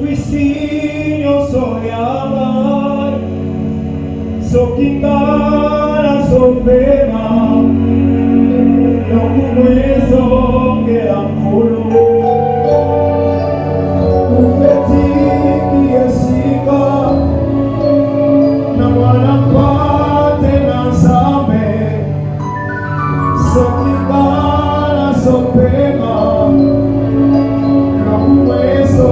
Vizinho sonhava, sou quintana, sou pema, não conheço que era puro. O fetiche que é siga, não há na parte, não sabe, sou quintana, sou pema, não conheço.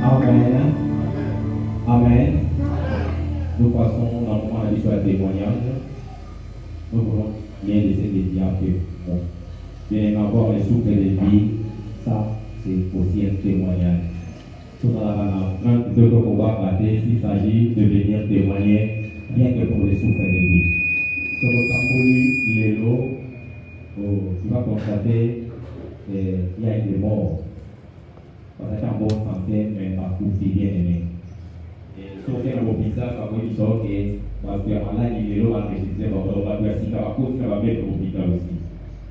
Amen. Amen. Nous passons dans le moment de l'histoire témoignage. Nous voulons bien laisser des dire que bon, bien avoir les souffles de vie, ça c'est aussi un témoignage. Tout dans la crainte de nos combats battés, s'il s'agit de venir témoigner rien que pour les souffles de vie. Sur le tambouri, l'élo, tu vas constater qu'il y a des morts. Parce que en bonne santé, mais pas pour si bien aimé. Et sauf que dans l'hôpital, quand on dit que parce que malade, il est là, on va faire si ça va continuer à mettre l'hôpital aussi.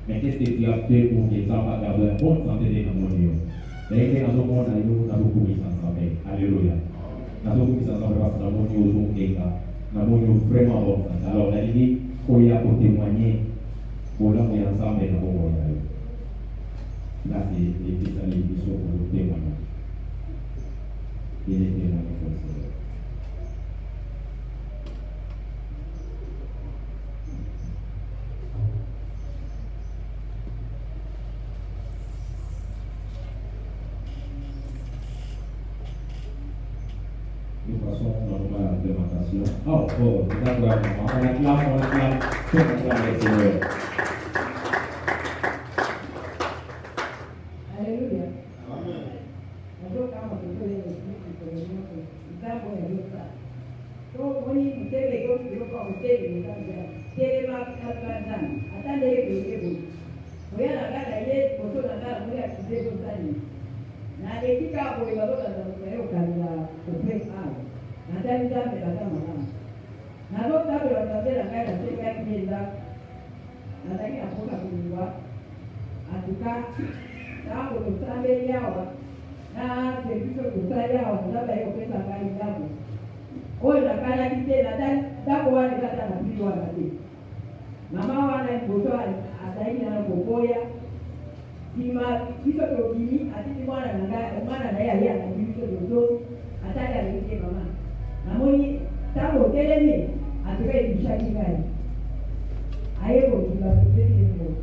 Mais qu'est-ce que tu as fait pour que ça va garder une bonne santé de nos gens? D'ailleurs, dans ce monde, nous avons beaucoup mis ensemble. Alléluia. Nous avons beaucoup mis ensemble parce que nous avons beaucoup nous avons vraiment bonne santé. Alors, on a dit qu'il y a pour témoigner, pour l'homme ensemble, nous avons beaucoup. Là, c'est les spécialités pour le témoignage. Et les témoignages aussi. Nous passons dans la demandation. lamentation. Oh, c'est ça, on acclame, tout le Seigneur. Alléluia. Amen. Ndio kama tutoe jambo ya Yesu. So mwini mtebe kwa mtebe mtambia. Tele makakanda. Atande yebo. Moya na kada ile boto na kada moya kidego tani. Na dekika hapo ibaloka za leo kabla kupe hapo. Na ndani jambe la kama mama. Na ndo tabu la tabela kada sika kienda. Na ndani hapo kuliwa. Atuka tangu tutambe yawa na servicio kusaidia labda hiyo pesa kali jambo. Kwa na kana kitena ndako wale kata na pili wakati. Mama wana mtoto ataini na kukoya. Kima hizo tokini atiti mwana na yeye anajibiso dozo ataka alike mama. Na moni tangu teleni atakaye bishaki gani. Ayeko kibasipeni ngo.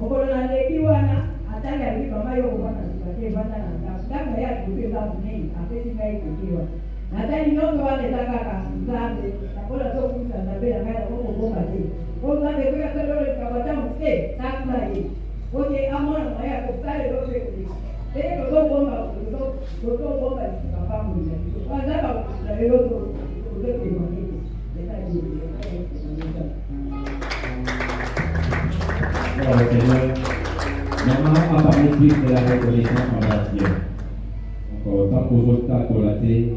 Mokolo na lekiwa na atanga hivi mama yoko bwana tupatie bwana na kama yeye kupenda nini apeti ngai kukiwa na tani nyoto wale taka mzambe nakola tu kusa na bila kaya huko bomba tu kwa sababu kwa sababu ile kabata mste takla hii wote amona maya kustari rote kuli ile kwa bomba kwa bomba kapa mwili kwa sababu na leo tu ndio mwingine ndio Maman a parlé plus de la reconnaissance envers Dieu. Donc, tant qu'aux autres cas collatés,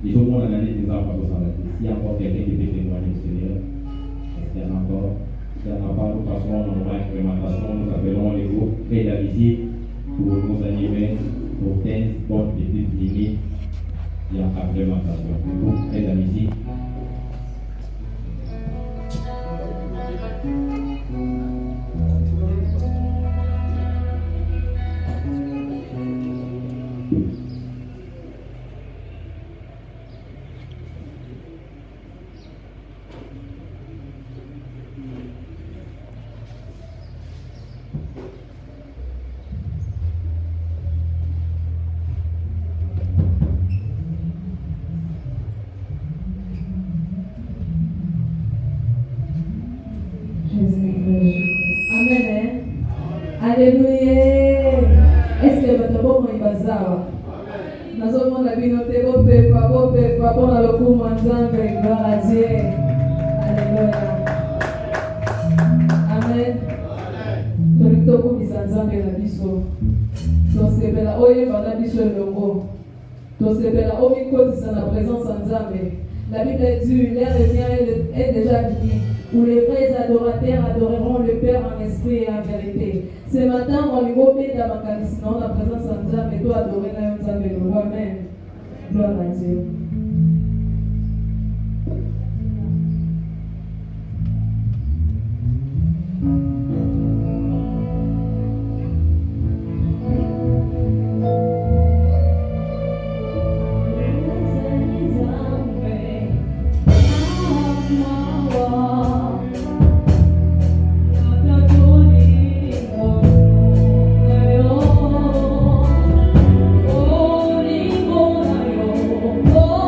les autres ont analysé des enfants pour s'en aller. S'il y a encore quelqu'un qui peut témoigner au Seigneur, est-ce qu'il y en a encore? S'il n'y en a pas, nous passons au moment d'implémentation. Nous appelons les groupes et la visite pour nous animer pour 15 bonnes petites minutes. Il y a implémentation. Le groupe et la visite. Amen. Alléluia. Est-ce que votre bon est bazawa? Nazomona binote bopepa bona lokumu nzambe gloire à Dieu. Alléluia. Amen. Tolitoko bizanzambe na biso. Tosebela oyeba na biso longo. Tosebela omikotisa na présence nzambe. La Bible dit l'heure est déjà venue où les vrais adorateurs adoreront le Père en esprit et en vérité. Ce matin, on lui obéit dans ma calice, non, la présence de Nzambe, et toi adorer Nzambe, le roi même. Gloire à Dieu. Oh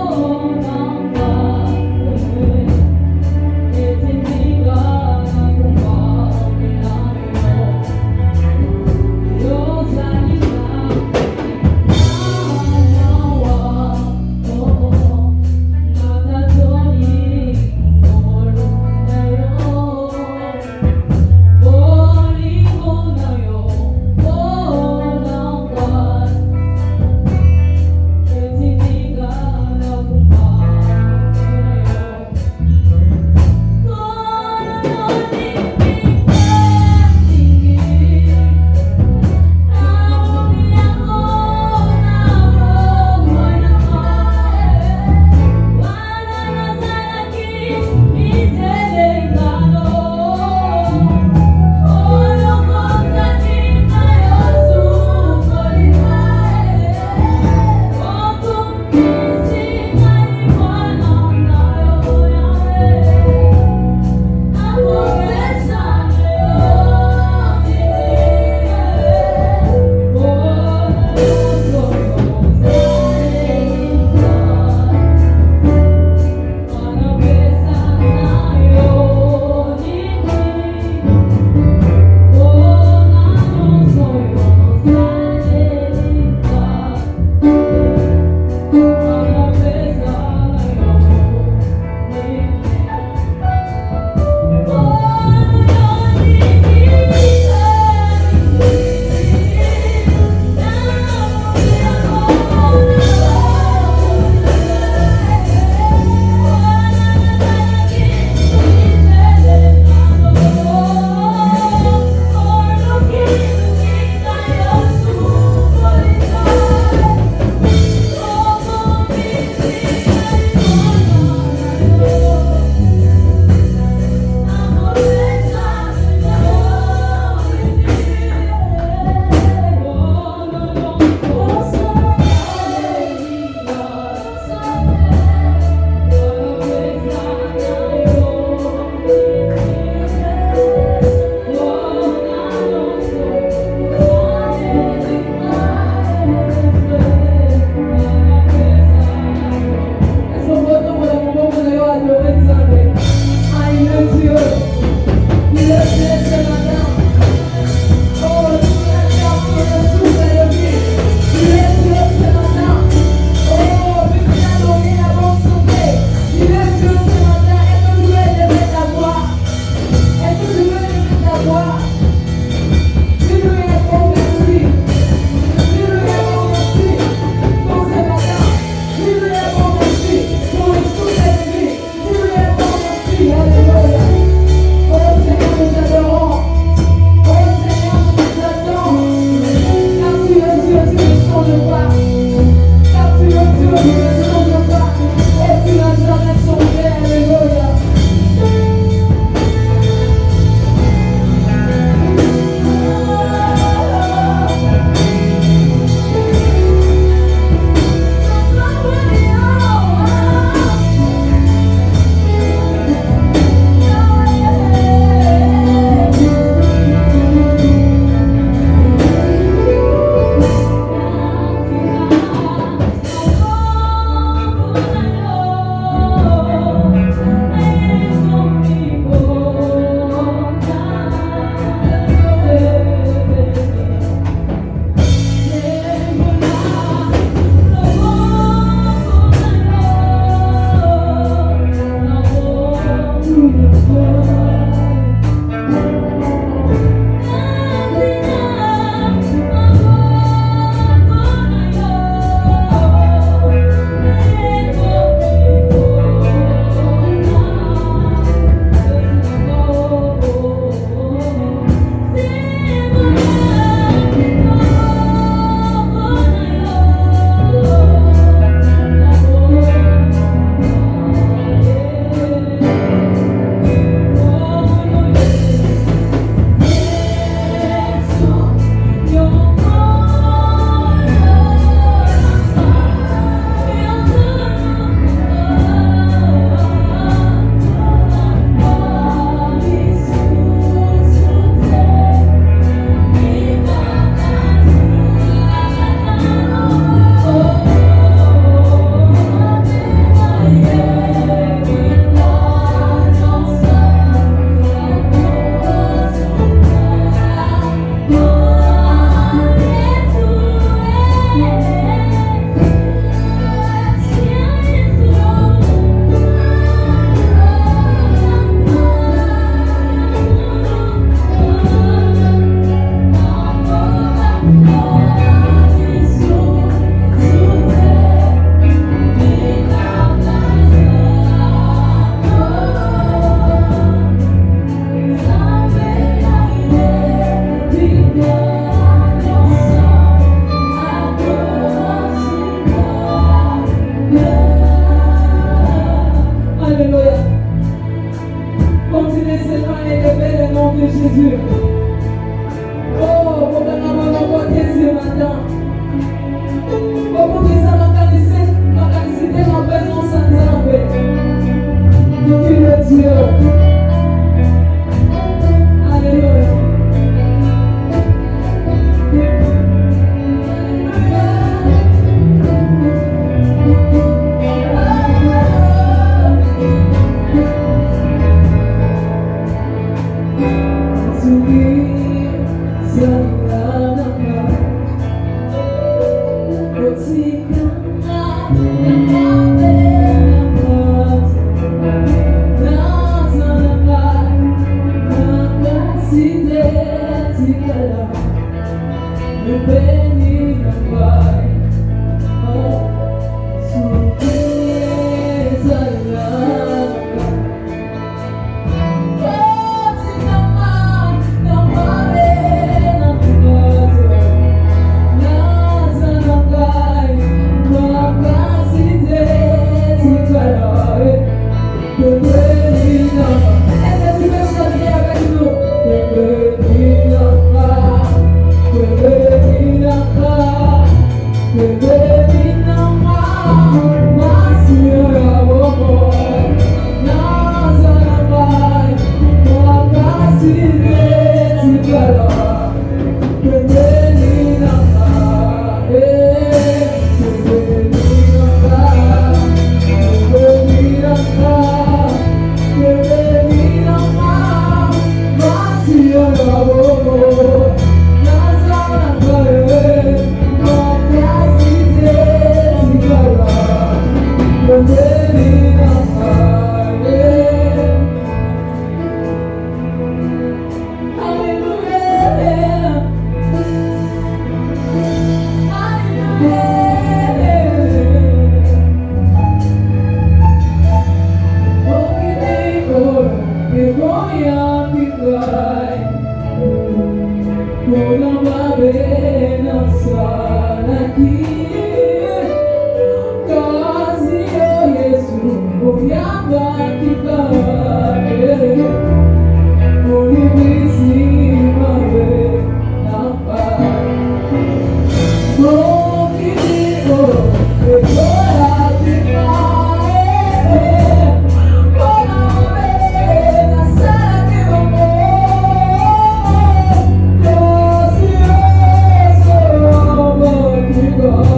God.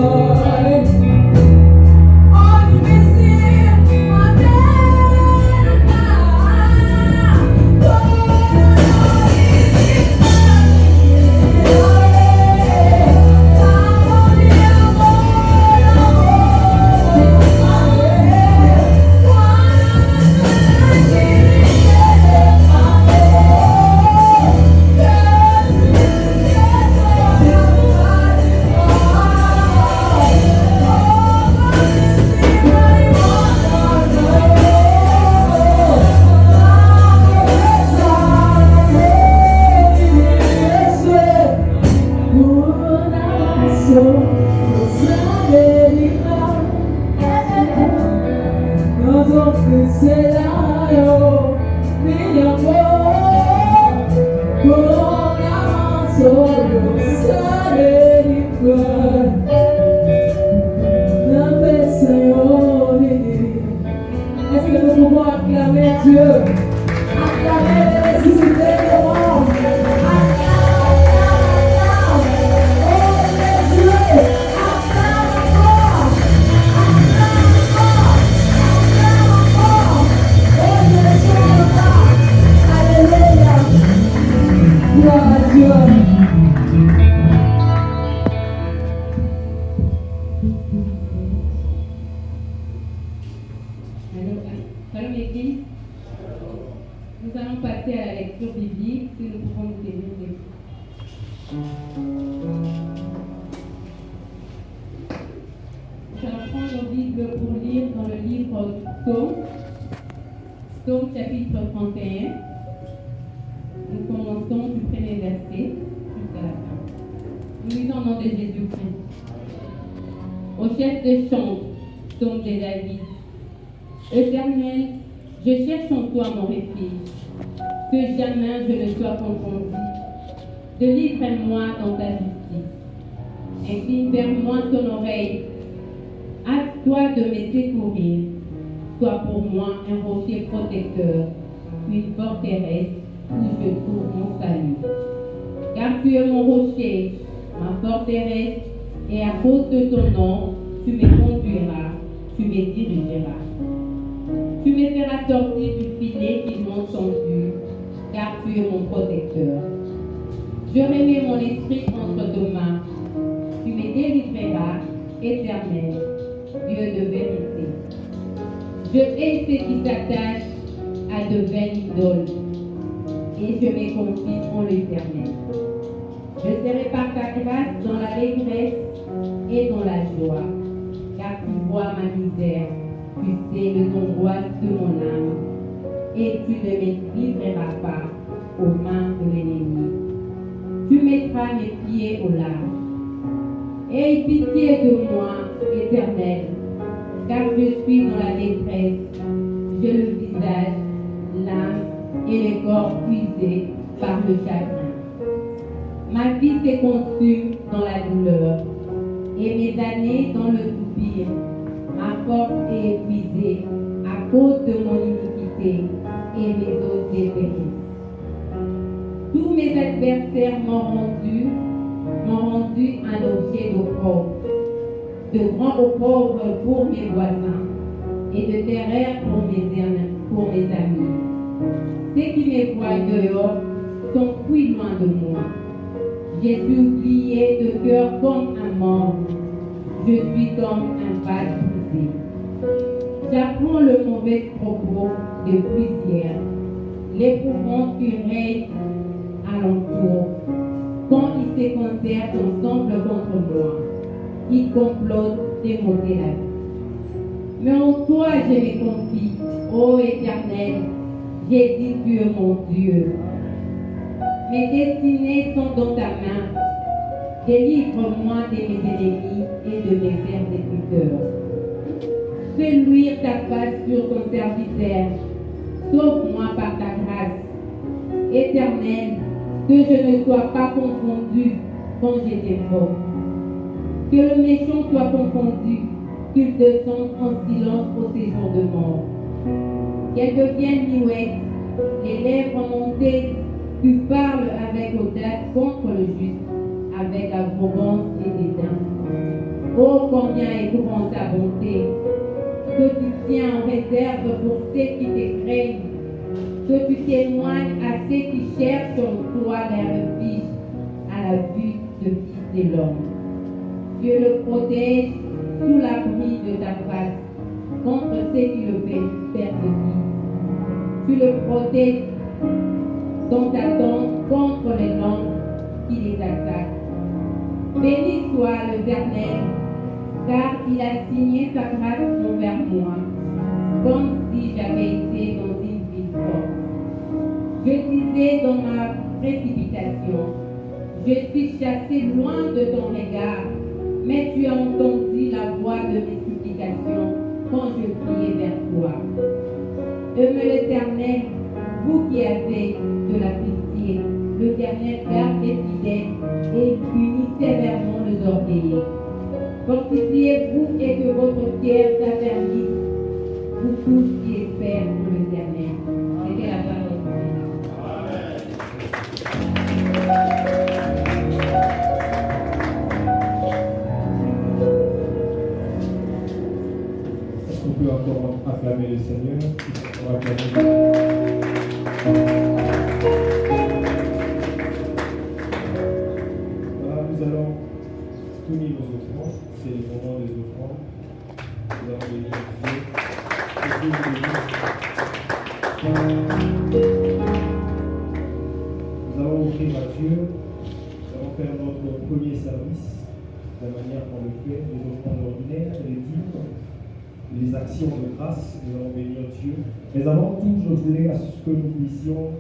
Nous allons passer à la lecture biblique, si nous pouvons nous tenir debout. Nous allons prendre nos Bibles pour lire dans le livre Psaume, Psaume chapitre 31. Nous commençons du premier verset jusqu'à la fin. Nous lisons au nom de Jésus-Christ. Au chef de chant, Psaume de David. Éternel, je cherche en toi mon refuge, que jamais je ne sois confondu. Délivre-moi dans ta justice. Incline vers moi ton oreille. Hâte-toi de me secourir. Sois pour moi un rocher protecteur, une forteresse où je trouve mon salut. Car tu es mon rocher, ma forteresse, et à cause de ton nom, tu me conduiras, tu me dirigeras. Tu me feras sortir du filet qu'ils m'ont tendu, car tu es mon protecteur. Je remets mon esprit entre tes mains. Tu me délivreras, Éternel, Dieu de vérité. Je hais ceux qui s'attachent à de vaines idoles, et je me confie en l'Éternel. Je serai par ta grâce dans l'allégresse et dans la joie, car tu vois ma misère, tu sais les angoisses de mon âme, et tu ne me livreras pas aux mains de l'ennemi. Tu mettras mes pieds au large. Aie pitié de moi, Éternel, car je suis dans la détresse. J'ai le visage, l'âme et le corps puisés par le chagrin. Ma vie s'est conçue dans la douleur, et mes années dans le soupir. Ma force est épuisée à cause de mon iniquité, et mes os dépérissent. Tous mes adversaires m'ont rendu un objet d'opprobre, de grand opprobre pour mes voisins, et de terreur pour mes amis. Ceux qui me voient dehors sont fuis loin de moi. Je suis oublié de cœur comme un mort. Je suis comme un vase brisé. J'apprends le mauvais propos de plusieurs, l'épouvante qui règne alentour. Quand ils se concertent ensemble contre moi, ils complotent de m'ôter la vie. Mais en toi je me confie, ô Éternel, j'ai dit tu es mon Dieu. Mes destinées sont dans ta main. Délivre-moi de mes ennemis et de mes persécuteurs. Fais luire ta face sur ton serviteur. Sauve-moi par ta grâce. Éternel, que je ne sois pas confondu quand j'étais mort. Que le méchant soit confondu, qu'il descende en silence au séjour de mort. Qu'elle devienne muette, les lèvres montées, tu parles avec audace contre le juste, avec arrogance et dédain. Oh, combien est grande ta bonté, que tu tiens en réserve pour ceux qui te craignent, que tu témoignes à ceux qui cherchent en toi leur refuge à la vue de Fils de l'homme. Dieu le protège sous l'abri de ta face contre ceux qui le persécutent. Tu le protèges dans ta tente contre les langues qui les attaquent. Béni soit l'Éternel, car il a signé sa grâce envers moi, comme si j'avais été dans une ville forte. Je disais dans ma précipitation, je suis chassé loin de ton regard, mais tu as entendu la voix de mes supplications quand je priais vers toi. Aimez l'Éternel, vous qui avez de la pitié. L'Éternel garde les fidèles et punit sévèrement les orgueilleux. Fortifiez-vous et que votre cœur s'affermisse, vous tous qui espèrent pour l'Éternel. C'était la parole de Dieu. Est-ce qu'on peut encore acclamer le Seigneur? On va acclamer. Voilà, nous allons unir nos offrandes. C'est le moment des offrandes. Nous allons bénir Dieu. Dieu, nous allons faire notre premier service de la manière qu'on le fait, les offrandes ordinaires, les dîmes, les actions de grâce. Nous allons bénir Dieu. Mais avant tout, je voulais à ce que nous puissions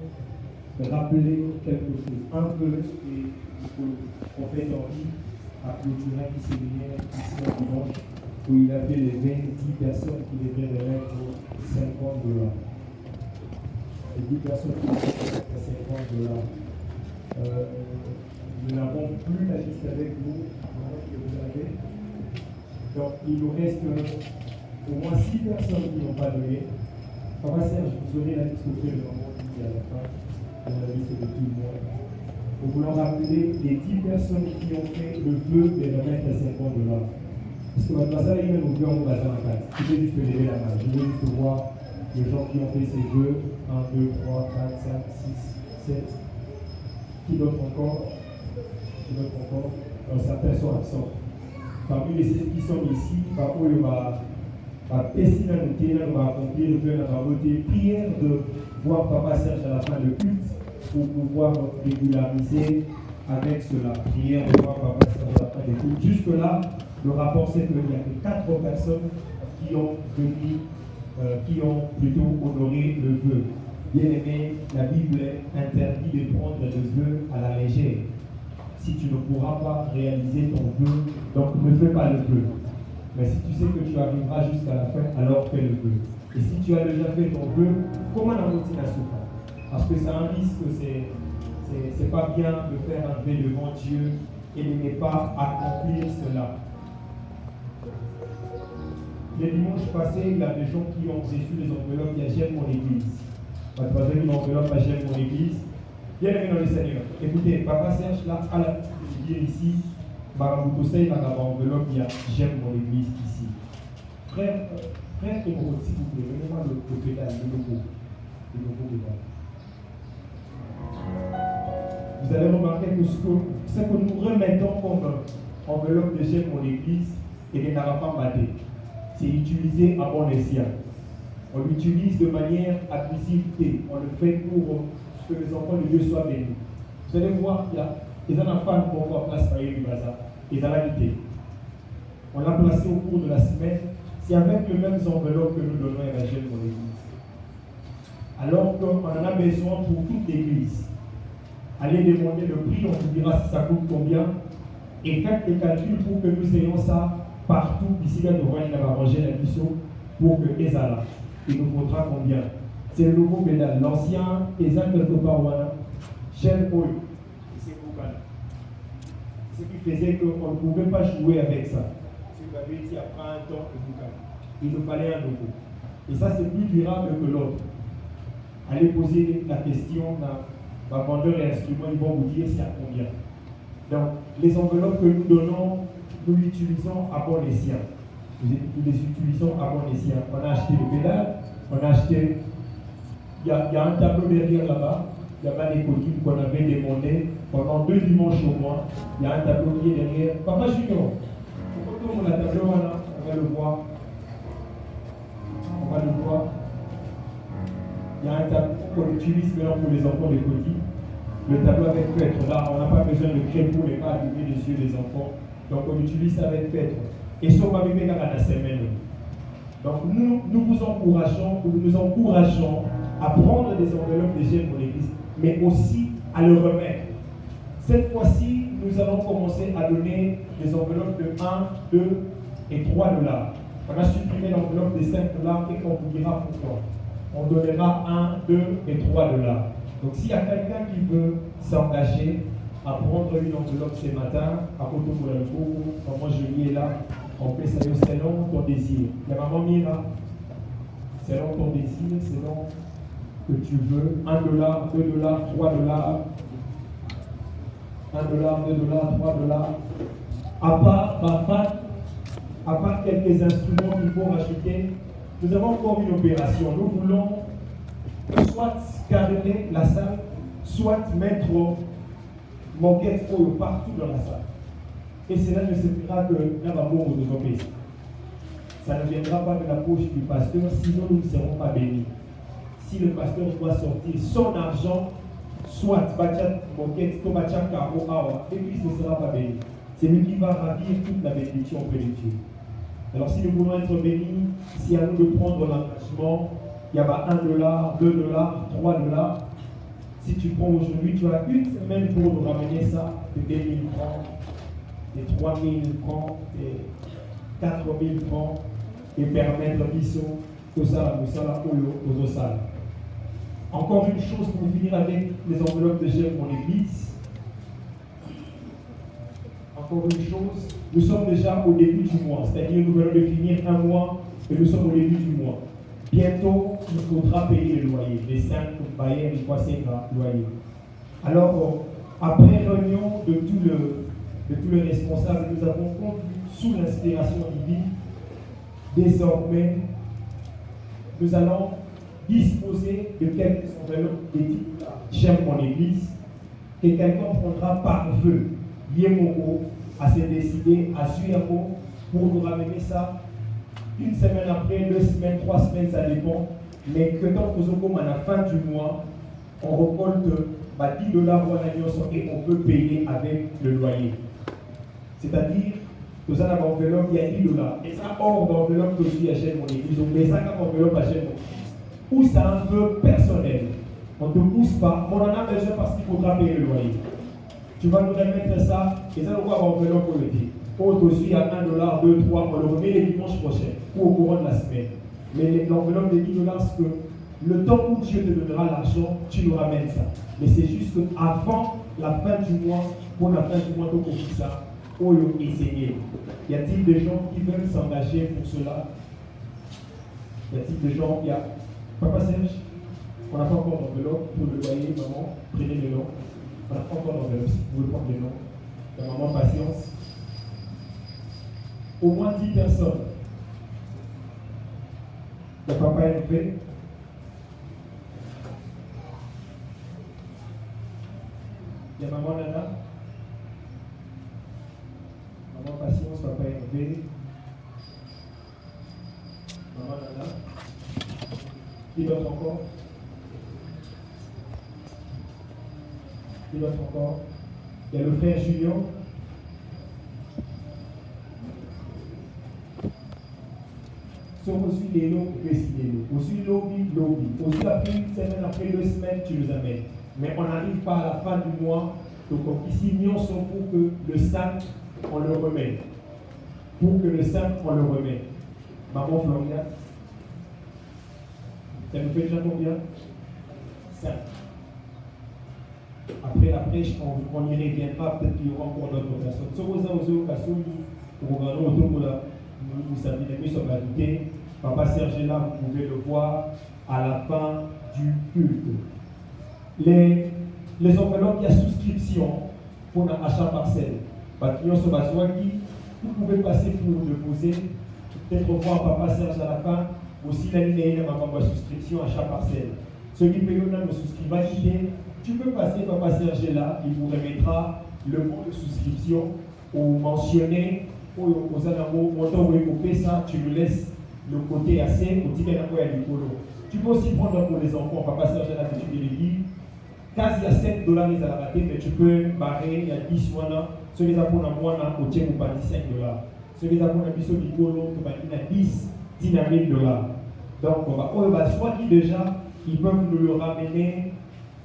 rappeler quelque chose. Un peu, et le prophète Henri a clôturé un séminaire ici en dimanche où il avait levé 10 personnes qui devaient remettre $50. Les 10 personnes qui devaient remettre $50. Nous n'avons plus la liste avec nous, que vous avez. Donc il nous reste au moins 6 personnes qui n'ont pas donné. Papa Serge, vous aurez la liste auprès de moment à la fin. La liste de tout le monde. Nous voulons rappeler les 10 personnes qui ont fait le vœu de remettre $50. Parce que maintenant, ça, il y a nos vœux en basant en 4. Je vais juste lever la main. Je veux juste voir les gens qui ont fait ces vœux. 1, 2, 3, 4, 5, 6, 7. Qui d'autre encore? Certains sont absents. Parmi les 7 qui sont ici, par où il va accomplir le vœu, va voter prière de voir Papa Serge à la fin de culte pour pouvoir régulariser avec cela. Prière de voir Papa Serge à la fin de culte. Jusque-là, le rapport c'est qu'il n'y a que 4 personnes qui ont plutôt honoré le vœu. Bien aimé, la Bible interdit de prendre le vœu à la légère. Si tu ne pourras pas réaliser ton vœu, donc ne fais pas le vœu. Mais si tu sais que tu arriveras jusqu'à la fin, alors fais le vœu. Et si tu as déjà fait ton vœu, comment la routine à souffrir? Parce que c'est un risque, c'est pas bien de faire un vœu devant Dieu et de ne pas accomplir cela. Le dimanche passé, il y a des gens qui ont reçu des enveloppes qui J'aime mon église. Ma troisième une enveloppe à J'aime mon église. Bien aimé dans le Seigneur. Écoutez, Papa Serge, là, à la dire ici, Maraboutoussaï, il y a une enveloppe qui a J'aime mon église ici. Frère Emeraude, s'il vous plaît, donnez-moi le pédale, le logo pédale. Vous allez remarquer que ce que nous remettons comme enveloppe de J'aime mon église, et qu'il n'aura pas maté. C'est utilisé à bon escient. On l'utilise de manière agressivité. On le fait pour que les enfants de Dieu soient bénis. Vous allez voir qu'il y a des enfants qui vont avoir place du bazar. Et dans la unité. On l'a placé au cours de la semaine. C'est avec les mêmes enveloppes que nous donnons à la J'aime mon église. Alors qu'on en a besoin pour toute l'église. Allez demander le prix, on vous dira si ça coûte combien. Et faites les calculs pour que nous ayons ça partout. Ici, là, nous voyons arranger la mission pour que Ezala. Il nous faudra combien? C'est le nouveau pédale. L'ancien, Ezala, quelque part, voilà. J'aime Paul. C'est Boukal. Ce qui faisait qu'on ne pouvait pas jouer avec ça. Si vous avez dit après un temps, le Boukal. Il nous fallait un nouveau. Et ça, c'est plus durable que l'autre. Allez poser la question à vendeur et instrument, ils vont vous dire c'est à combien. Donc, les enveloppes que nous donnons, nous les utilisons à bon escient. Nous les utilisons à bon escient. On a acheté le pédale, on a acheté. Il y a un tableau derrière là-bas. Il y a des coquilles qu'on avait demandé pendant 2 dimanches au mois. Il y a un tableau qui est derrière. Papa Junior, on a le tableau là, on va le voir. On va le voir. Il y a un tableau qu'on utilise maintenant pour les enfants de coquilles. Le tableau avec feutre, là, on n'a pas besoin de crème pour ne pas allumer les yeux des enfants. Donc on utilise ça avec feutre. Et ça, on va vivre dans la semaine. Donc nous vous encourageons à prendre des enveloppes de J'aime mon église, mais aussi à le remettre. Cette fois-ci, nous allons commencer à donner des enveloppes de 1, 2 et 3 $. On a supprimé l'enveloppe de 5 $ et on vous dira pourquoi. On donnera 1, 2 et 3 $. Donc s'il y a quelqu'un qui veut s'engager à prendre une enveloppe ce matin, à côté de la cour, maman Julie est là, on peut saluer selon ton désir. La maman Mira, selon ton désir, selon que tu veux, 1 $, 2 $, 3 $, 1 $, 2 $, 3 $. À part quelques instruments qu'il faut racheter, nous avons encore une opération. Nous voulons soit caréner la salle, soit mettre moquette partout dans la salle. Et cela ne se fera que dans la bombe de nos pays. Ça ne viendra pas de la poche du pasteur, sinon nous ne serons pas bénis. Si le pasteur doit sortir son argent, soit Bachat Moket, Tomachak Karo Awa, l'église ne sera pas bénie. C'est lui qui va ravir toute la bénédiction auprès de Dieu. Alors si nous voulons être bénis, c'est à nous de prendre l'engagement. Il y a $1, $2, $3. Si tu prends aujourd'hui, tu as une semaine pour nous ramener ça, de 2 000 francs, de 3 000 francs, de 4 000 francs, et permettre qu'ils tout ça, aux salles. Encore une chose pour finir avec les enveloppes de J'aime mon église. Encore une chose, nous sommes déjà au début du mois, c'est-à-dire nous venons de finir un mois et nous sommes au début du mois. Bientôt, il faudra payer le loyer, les 5 bailleurs et 3 loyers. Alors, après réunion de tous les responsables, nous avons conclu sous l'inspiration divine. Désormais, nous allons disposer de quelques enveloppes d'éthique. J'aime mon église, que quelqu'un prendra par feu, Yemoko, à se décider, à suivre pour nous ramener ça. Une semaine après, 2 semaines, 3 semaines, ça dépend. Mais que tant que nous sommes à la fin du mois, on récolte $10 et on peut payer avec le loyer. C'est-à-dire, nous avons une enveloppe, il y a $10. Et ça, hors d'enveloppe que je suis à J'aime mon église. Donc, les 5 enveloppes à J'aime mon église. Ou c'est un peu personnel. On ne te pousse pas. On en a besoin parce qu'il faudra payer le loyer. Tu vas nous remettre ça, et ça, on va avoir enveloppe pour le dire. Autre aussi à $1, $2, $3, on le remet les dimanches prochains ou au courant de la semaine. Mais l'enveloppe de $10, c'est que le temps où Dieu te donnera l'argent, tu nous ramènes ça. Mais c'est juste qu'avant la fin du mois, pour la fin du mois, tu as ça, pour essayer. Y a-t-il des gens qui veulent s'engager pour cela? Y a-t-il des gens qui a. Papa Serge, on n'a pas encore d'enveloppe pour le loyer, maman, prenez le nom. On n'a pas encore d'enveloppe, si vous pouvez prendre le nom. La maman, patience. Au moins 10 personnes. Le papa Hervé. Il y a maman Nana. Maman Patience, papa Hervé. Maman Nana. Qui d'autre encore? Qui d'autre encore? Il y a le frère Julien. Aussi les lots, aussi lobby. Aussi après une semaine, après 2 semaines, tu nous amènes. Mais on n'arrive pas à la fin du mois. Donc ici, nous sommes pour que le 5, on le remet. Pour que le 5, on le remet. Maman Florian, ça nous fait déjà combien? 5. Après la prêche, on y reviendra. Peut-être qu'il y aura encore d'autres personnes. Si vous avez occasion, vous regardez autour de la. Vous savez, les mieux sont ajoutés. Papa Serge est là, vous pouvez le voir à la fin du culte. Les enveloppes, il y a souscription pour l'achat parcelle. Vous pouvez passer pour déposer, peut-être voir Papa Serge à la fin, aussi la ligne de souscription achat parcelle. Ceux qui payent là, ne souscrivent pas l'idée. Tu peux passer Papa Serge là, il vous remettra le bon de souscription ou mentionner. Tu le laisses le côté assez, tu peux aussi prendre pour les enfants, Papa Serge a l'habitude de les dire, quasi à $7 ils ont raté, mais tu peux barrer, il y a 10 mois, ceux qui ont pour moi, au tien, vous pas $5. Ceux qui ont pour biso Nicolo, il y a 10 000 $. Donc, soit qui déjà, ils peuvent nous le ramener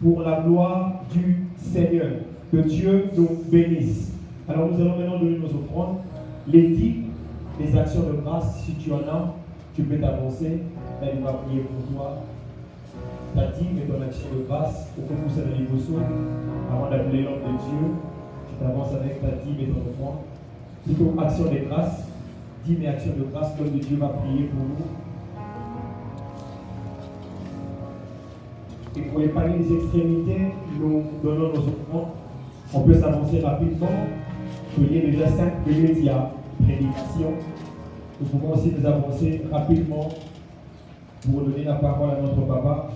pour la gloire du Seigneur. Que Dieu nous bénisse. Alors, nous allons maintenant donner nos offrandes. Les dîmes, les actions de grâce, si tu en as, tu peux t'avancer. Là, il va prier pour toi. Ta dîme et ton action de grâce, au coup où ça dans les bossos, avant d'appeler l'homme de Dieu, tu t'avances avec ta dîme et ton offrande. Plutôt action de grâce, dîme et action de grâce, l'homme de Dieu va prier pour nous. Et pour épargner les extrémités, nous donnons nos offrandes. On peut s'avancer rapidement. Il y a déjà 5 minutes, il y a prédication. Nous pouvons aussi nous avancer rapidement pour donner la parole à notre papa.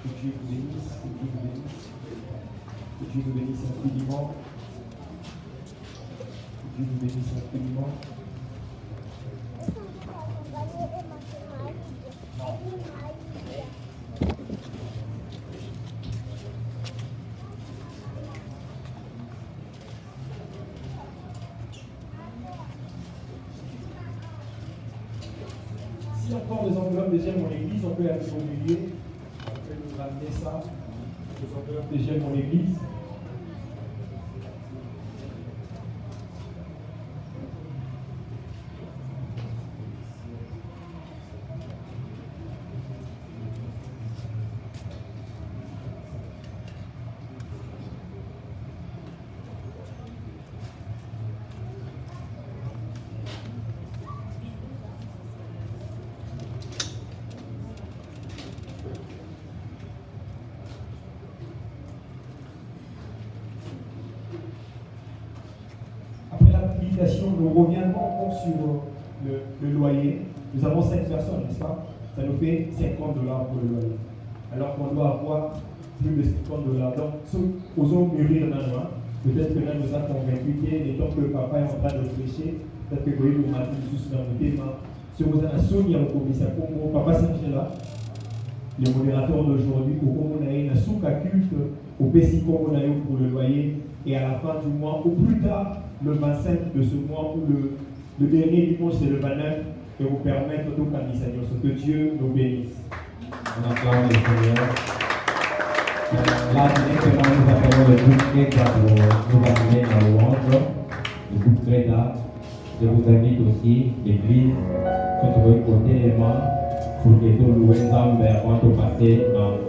Que Dieu vous bénisse, que Dieu vous bénisse, que Dieu vous bénisse infiniment, que Dieu vous bénisse infiniment. enveloppes déjà mon église, on peut aller au milieu, on peut nous ramener ça, les enveloppes déjà mon église. Nous reviendrons encore sur le loyer. Nous avons 5 personnes, n'est-ce pas? Ça nous fait $50 pour le loyer. Alors qu'on doit avoir plus de $50. Donc, osons mûrir maintenant. Peut-être que là nous a convaincus les temps que le papa est en train de prêcher. Peut-être que vous nous matez juste dans le thème. Si vous avez un souvenir au commissaire Congo, Papa Saint-Gela, le modérateur d'aujourd'hui, au Congo Naï, un souk à culte au PC Congo Naï pour le loyer. Et à la fin du mois, au plus tard, le 25 de ce mois, ou le dernier dimanche, c'est le 29, et vous permettre de gagner, Seigneur, ce que Dieu nous bénisse. On acclame le Seigneur. Là, directement, nous appelons le groupe Creda pour nous amener à louange. Le groupe Creda, je vous invite aussi, l'église, sur le côté des mains, pour que tout louer ensemble avant de passer en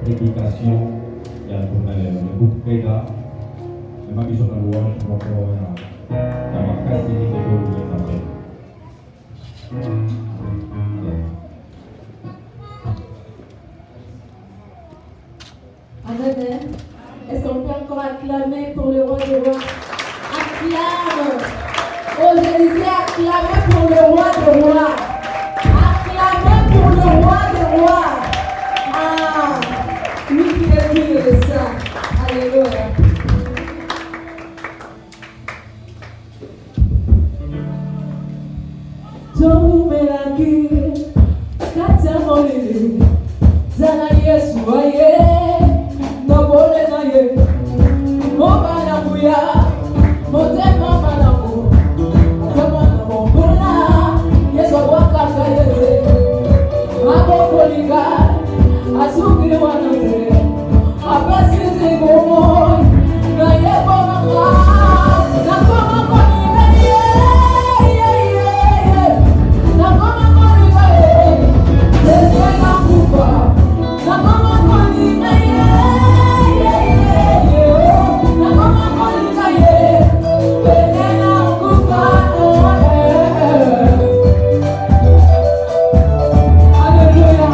prédication. Il y a le groupe Creda. Le mari sur la louange, mon corps, la marque c'est les deux louer ensemble. Amen. Est-ce qu'on peut encore acclamer pour le roi des rois? Acclame. Oh, je disais acclamer pour le roi des rois. Acclamer pour le roi des rois. Ah, lui qui est digne de ça. Alléluia. Tomelaki, katamolele, zana Yesu aye, nobole na ye, mobana buya, motema manabu, kamana mobula, Yesu wakaka ye, mabokolika, asuki wanate, apasi zigomo, na ye bomaka. Hallelujah.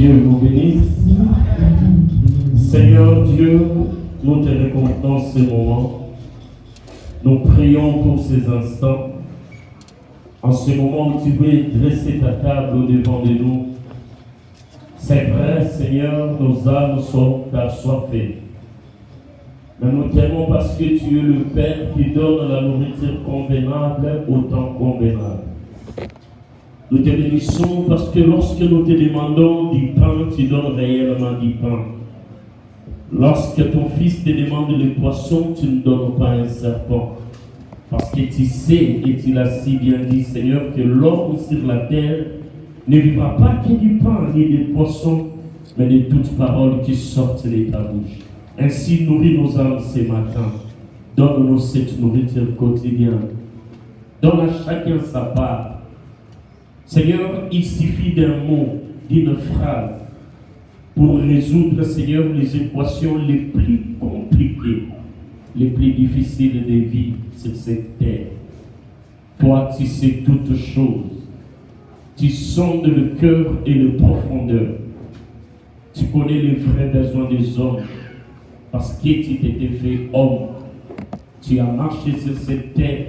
Dieu vous bénisse. Seigneur Dieu, nous te récompenons ce moment. Nous prions pour ces instants. En ce moment où tu veux dresser ta table au-devant de nous, c'est vrai, Seigneur, nos âmes sont assoiffées. Mais nous t'aimons parce que tu es le Père qui donne la nourriture convenable au temps convenable. Nous te bénissons parce que lorsque nous te demandons du pain, tu donnes réellement du pain. Lorsque ton fils te demande le poisson, tu ne donnes pas un serpent. Parce que tu sais, et tu l'as si bien dit, Seigneur, que l'homme sur la terre ne vivra pas que du pain ni des poissons, mais de toutes paroles qui sortent de ta bouche. Ainsi, nourris nos âmes ce matin. Donne-nous cette nourriture quotidienne. Donne à chacun sa part. Seigneur, il suffit d'un mot, d'une phrase, pour résoudre, Seigneur, les équations les plus compliquées, les plus difficiles de vie sur cette terre. Toi, tu sais toutes choses. Tu sondes le cœur et le profondeur. Tu connais les vrais besoins des hommes parce que tu t'étais fait homme. Tu as marché sur cette terre.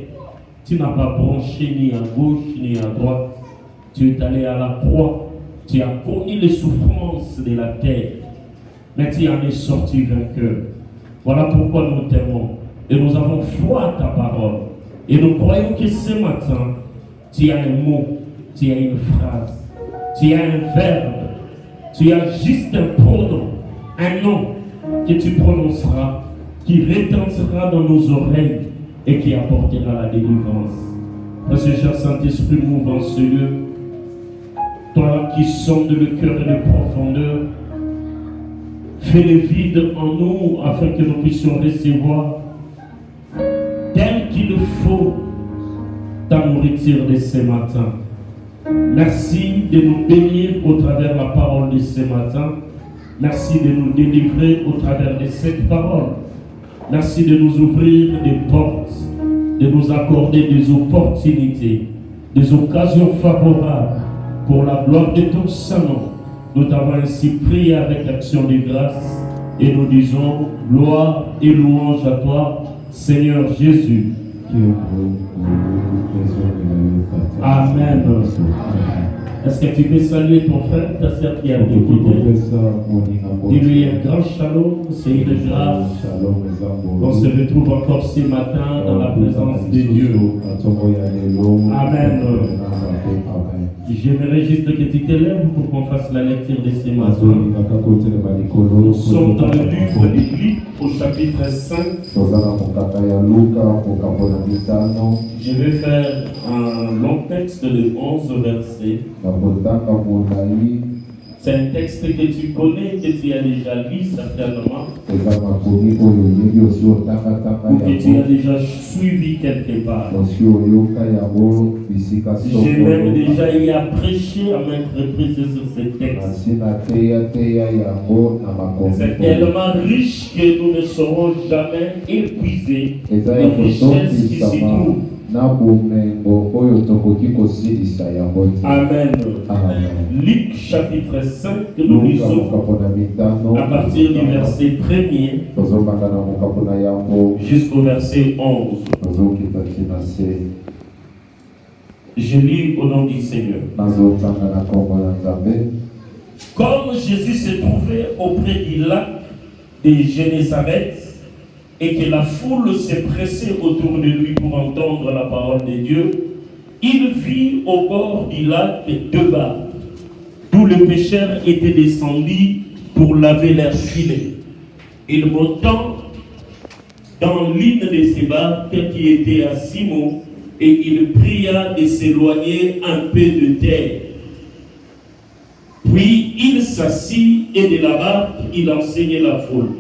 Tu n'as pas branché ni à gauche ni à droite. Tu es allé à la croix. Tu as connu les souffrances de la terre. Mais tu en es sorti vainqueur. Voilà pourquoi nous t'aimons. Et nous avons foi à ta parole. Et nous croyons que ce matin, tu as un mot, tu as une phrase, tu as un verbe, tu as juste un pronom, un nom que tu prononceras, qui retentira dans nos oreilles et qui apportera la délivrance. Cher Saint-Esprit, mouvant ce lieu, toi qui sondes le cœur et les profondeurs, fais le vide en nous afin que nous puissions recevoir tel qu'il faut ta nourriture de ce matin. Merci de nous bénir au travers de la parole de ce matin. Merci de nous délivrer au travers de cette parole. Merci de nous ouvrir des portes, de nous accorder des opportunités, des occasions favorables pour la gloire de ton Saint-Nom. Nous t'avons ainsi prié avec action de grâce et nous disons gloire et louange à toi, Seigneur Jésus. Amen. Est-ce que tu peux saluer ton frère, ta sœur qui a écouté? Dis-lui un grand shalom, c'est une grâce. On se retrouve encore ce matin dans la présence de Dieu. Amen. J'aimerais juste que tu te lèves pour qu'on fasse la lecture de ce matin. Nous sommes dans le livre de Luc au chapitre 5. Je vais faire un long texte de 11 versets. C'est un texte que tu connais, que tu as déjà lu certainement, ou que tu as déjà suivi quelque part. J'ai même déjà y a prêché à maintes reprises sur ce texte. C'est tellement riche que nous ne saurons jamais épuiser les richesses qui s'y trouvent. Amen. Luc chapitre 5, nous lisons à partir du verset 1er jusqu'au verset 11. Je lis au nom du Seigneur. Comme Jésus se trouvait auprès du lac de Génézareth, et que la foule s'est pressée autour de lui pour entendre la parole de Dieu, il vit au bord du lac 2 barques, d'où les pêcheurs étaient descendus pour laver leurs filets. Il montant dans l'une de ces barques qui était à Simon, et il pria de s'éloigner un peu de terre. Puis il s'assit et de la barque il enseignait la foule.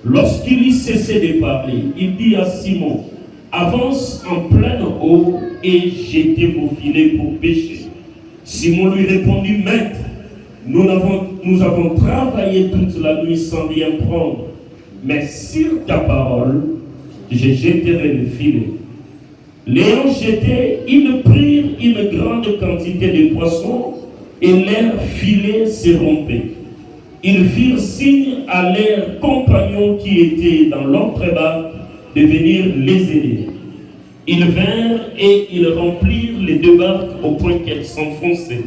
Lorsqu'il y cessait de parler, il dit à Simon, avance en pleine eau et jetez vos filets pour pêcher. Simon lui répondit, maître, nous avons travaillé toute la nuit sans rien prendre, mais sur ta parole, je jetterai le filet. L'ayant jeté, ils prirent une grande quantité de poissons, et leurs filets se rompaient. Ils firent signe à leurs compagnons qui étaient dans l'autre barque de venir les aider. Ils vinrent et ils remplirent les deux barques au point qu'elles s'enfonçaient.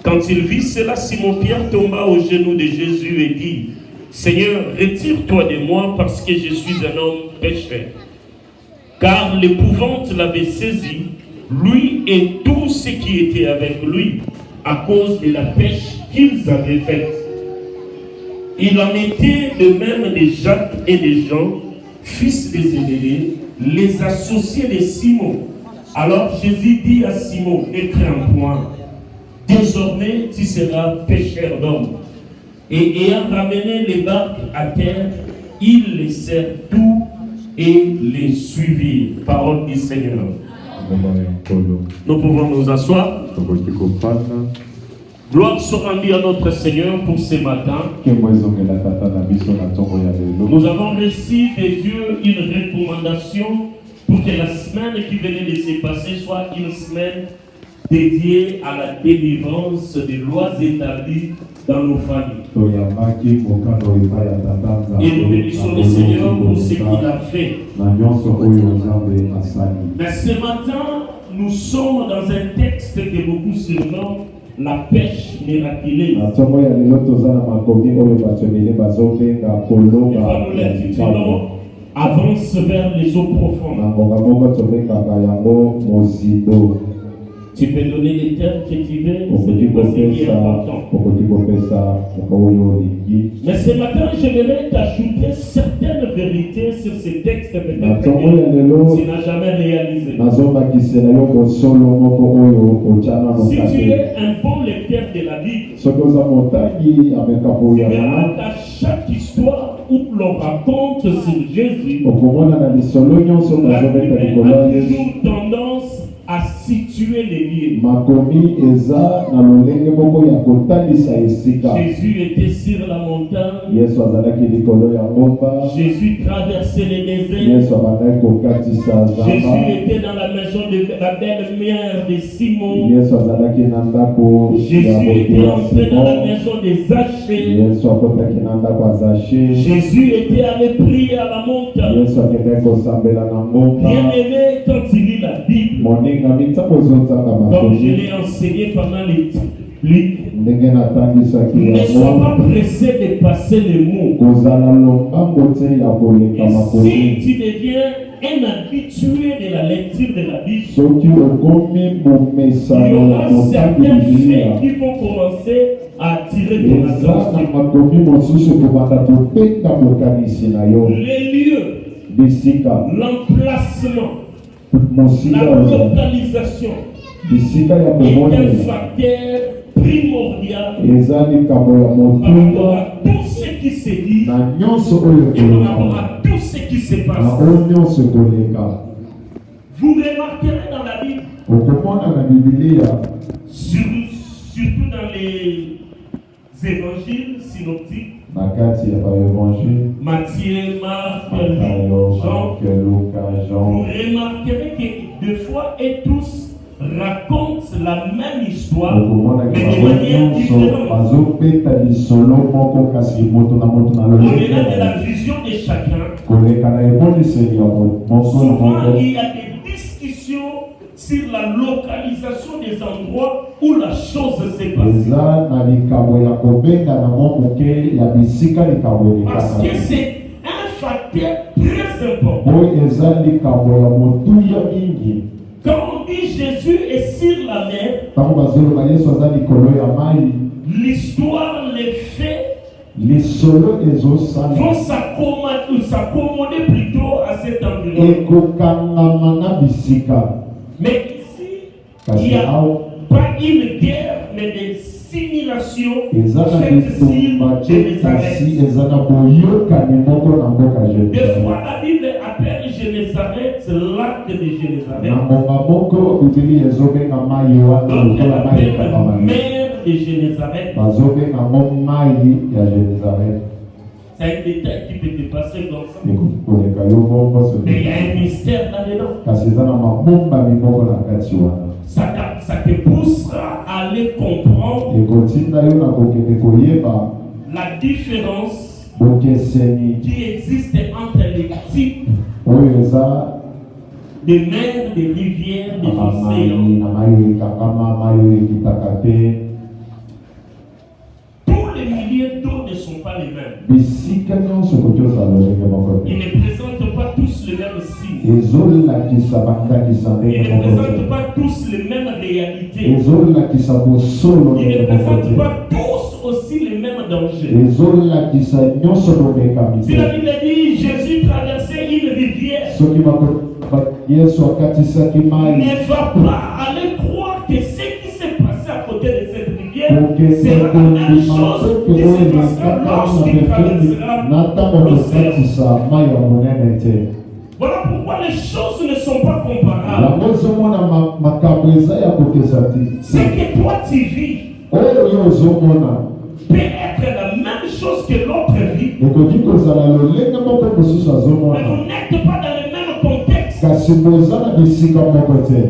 Quand il vit cela, Simon-Pierre tomba aux genoux de Jésus et dit, « Seigneur, retire-toi de moi parce que je suis un homme pécheur. » Car l'épouvante l'avait saisi, lui et tous ceux qui étaient avec lui, à cause de la pêche qu'ils avaient faite. Il en était de même de Jacques et de Jean, fils de Zébédée, les associés de Simon. Alors Jésus dit à Simon, ne crains point, désormais tu seras pêcheur d'hommes. Et ayant ramené les barques à terre, ils laissèrent tout et les suivirent. Parole du Seigneur. Nous pouvons nous asseoir. Gloire soit rendue à notre Seigneur pour ce matin. Nous avons reçu de Dieu une recommandation pour que la semaine qui venait de se passer soit une semaine dédiée à la délivrance des lois établies dans nos familles. Et nous bénissons le Seigneur pour ce qu'il a fait. Mais ce matin, nous sommes dans un texte que beaucoup surnomment la pêche miraculeuse. Et nous l'intitulons Avance vers les eaux profondes. Tu peux donner les termes que tu veux, c'est qui est important. Mais ce matin, j'aimerais t'ajouter certaines vérités sur ces textes peut-être que tu n'as jamais réalisé. Si tu es un bon lecteur de la Bible, tu verras qu'à chaque histoire où l'on raconte sur Jésus, la Bible a toujours tendance à situer les lieux. Jésus était sur la montagne. Jésus traversait les déserts. Jésus était dans la maison de la belle-mère de Simon. Jésus était entré dans la maison de Zachée. Jésus était allé prier à la montagne. Bien aimé, quand il lit la Bible, comme je l'ai enseigné pendant les livres, ne sois pas pressé de passer les mots. Et si tu deviens un habitué de la lecture de la Bible, il y aura certains faits qui vont commencer à attirer ton attention. Les lieux, l'emplacement, la localisation est un facteur primordial par rapport à tout ce qui se dit et par rapport à tout ce qui se passe. Vous remarquerez dans la Bible, surtout dans les évangiles synoptiques, Matthieu, Marc, Jean, vous remarquerez que deux fois et tous racontent la même histoire, mais de manière différente. Au-delà de la vision de chacun, souvent il y a des discussions sur la localisation des endroits où la chose s'est passée. Parce que c'est un facteur très important. Quand on dit Jésus est sur la mer, l'histoire, les faits vont s'accommoder plutôt à cet environnement. Mais ici, il n'y a pas une guerre, mais des simulations faites sur Génézareth. Des fois, la Bible appelle Génézareth lac de Génézareth. Donc, elle appelle mer de Génézareth. C'est un détail qui peut te passer comme ça. Mais il y a un mystère là-dedans. Ça te poussera à aller comprendre la différence bokeseni qui existe entre les types oyo eza de mers, de rivières, de amai océans. na mai ekangama mai oyo ekitaka te Tous les milieux d'eau ne sont pas les mêmes. bisika nyonso koki ozala lolenge moko Ils te ne présentent pas tous le même signe. ezolakisa bandakisa Ils ndenge ne moko présentent te pas tous les mêmes réalités. ezolakisa bosolo Ils ne ndenge moko présentent te pas tous aussi les mêmes dangers. ezolakisa nyonso bomekami Si la te Bible dit Jésus traversait une rivière, soki yesu akatisaki mai ne va pas aller croire que ce qui s'est passé à côté de cette rivière okende sera la même kondima chose soki qui oyo se passera elekaka na lorsqu'il pembeni traversera na ntango l'océan. tokatisa mai ya monene te Voilà pourquoi les choses ne sont pas comparables. yango ozomona makambo eza ya kokesa te Ce que toi tu vis oyo yo ozomona peut être la même chose que l'autre vit, ekoki kozala lolenge moko mosusu mais azomona vous n'êtes pas dans le même contexte. kasi boza na bisika moko te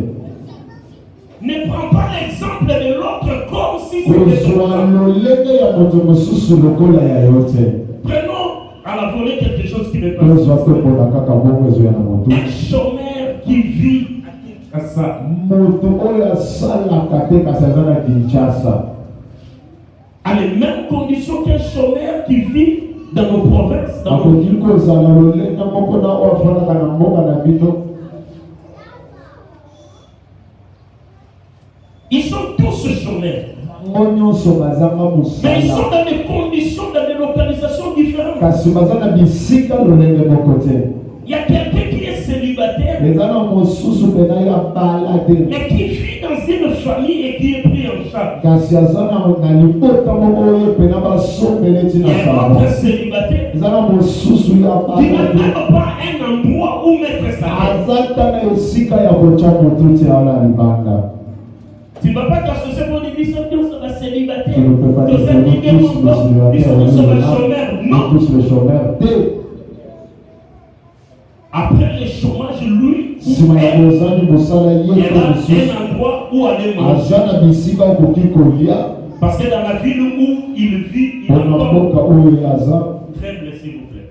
Ne prends pas l'exemple de l'autre comme si c'était ton kozwa cas. lolenge ya moto mosusu lokola ya yo te Prenons à la volée quelque chose qui n'est pas tozwa tokola kaka bongo ezoya na motu un chômeur qui vit à ça. moto oyo asalaka te kasi aza na kinshasa À les mêmes conditions qu'un chômeur qui vit dans nos provinces, dans nos akoki kozala lolenge moko na oyo afandaka na mboka na bino Ils sont tous chômeurs, bango nyonso bazanga mais ils sont mosala dans des conditions, dans des localisations différentes. kasi baza na bisika lolenge moko te Il y a quelqu'un qui est célibataire, eza na mosusu pena ya bala te mais qui vit dans une famille et qui est pris en charge. kasi aza na libota moko oyo pena basombele Il y ntina a un sango autre célibataire eza na mosusu ya qui n'a bala te même pas un endroit où mettre sa tête. aza ta na esika ya kotya motu te ala libanda Tu ne vas pas t'associer pour dire qu'ils sont tous célibataires. tu ne peux pas Tous dire les que nous tous les ils sont tous célibataires chômeurs. nous Non. tous les chômeurs te Après le chômage, lui, nsima ya elle, bozali mosala il y ye a te mosusu un endroit où aller manger. aza na bisika okoki kolia Parce que dans la ville où il vit, il mpona a mboka encore oyo aza faible, s'il vous plaît.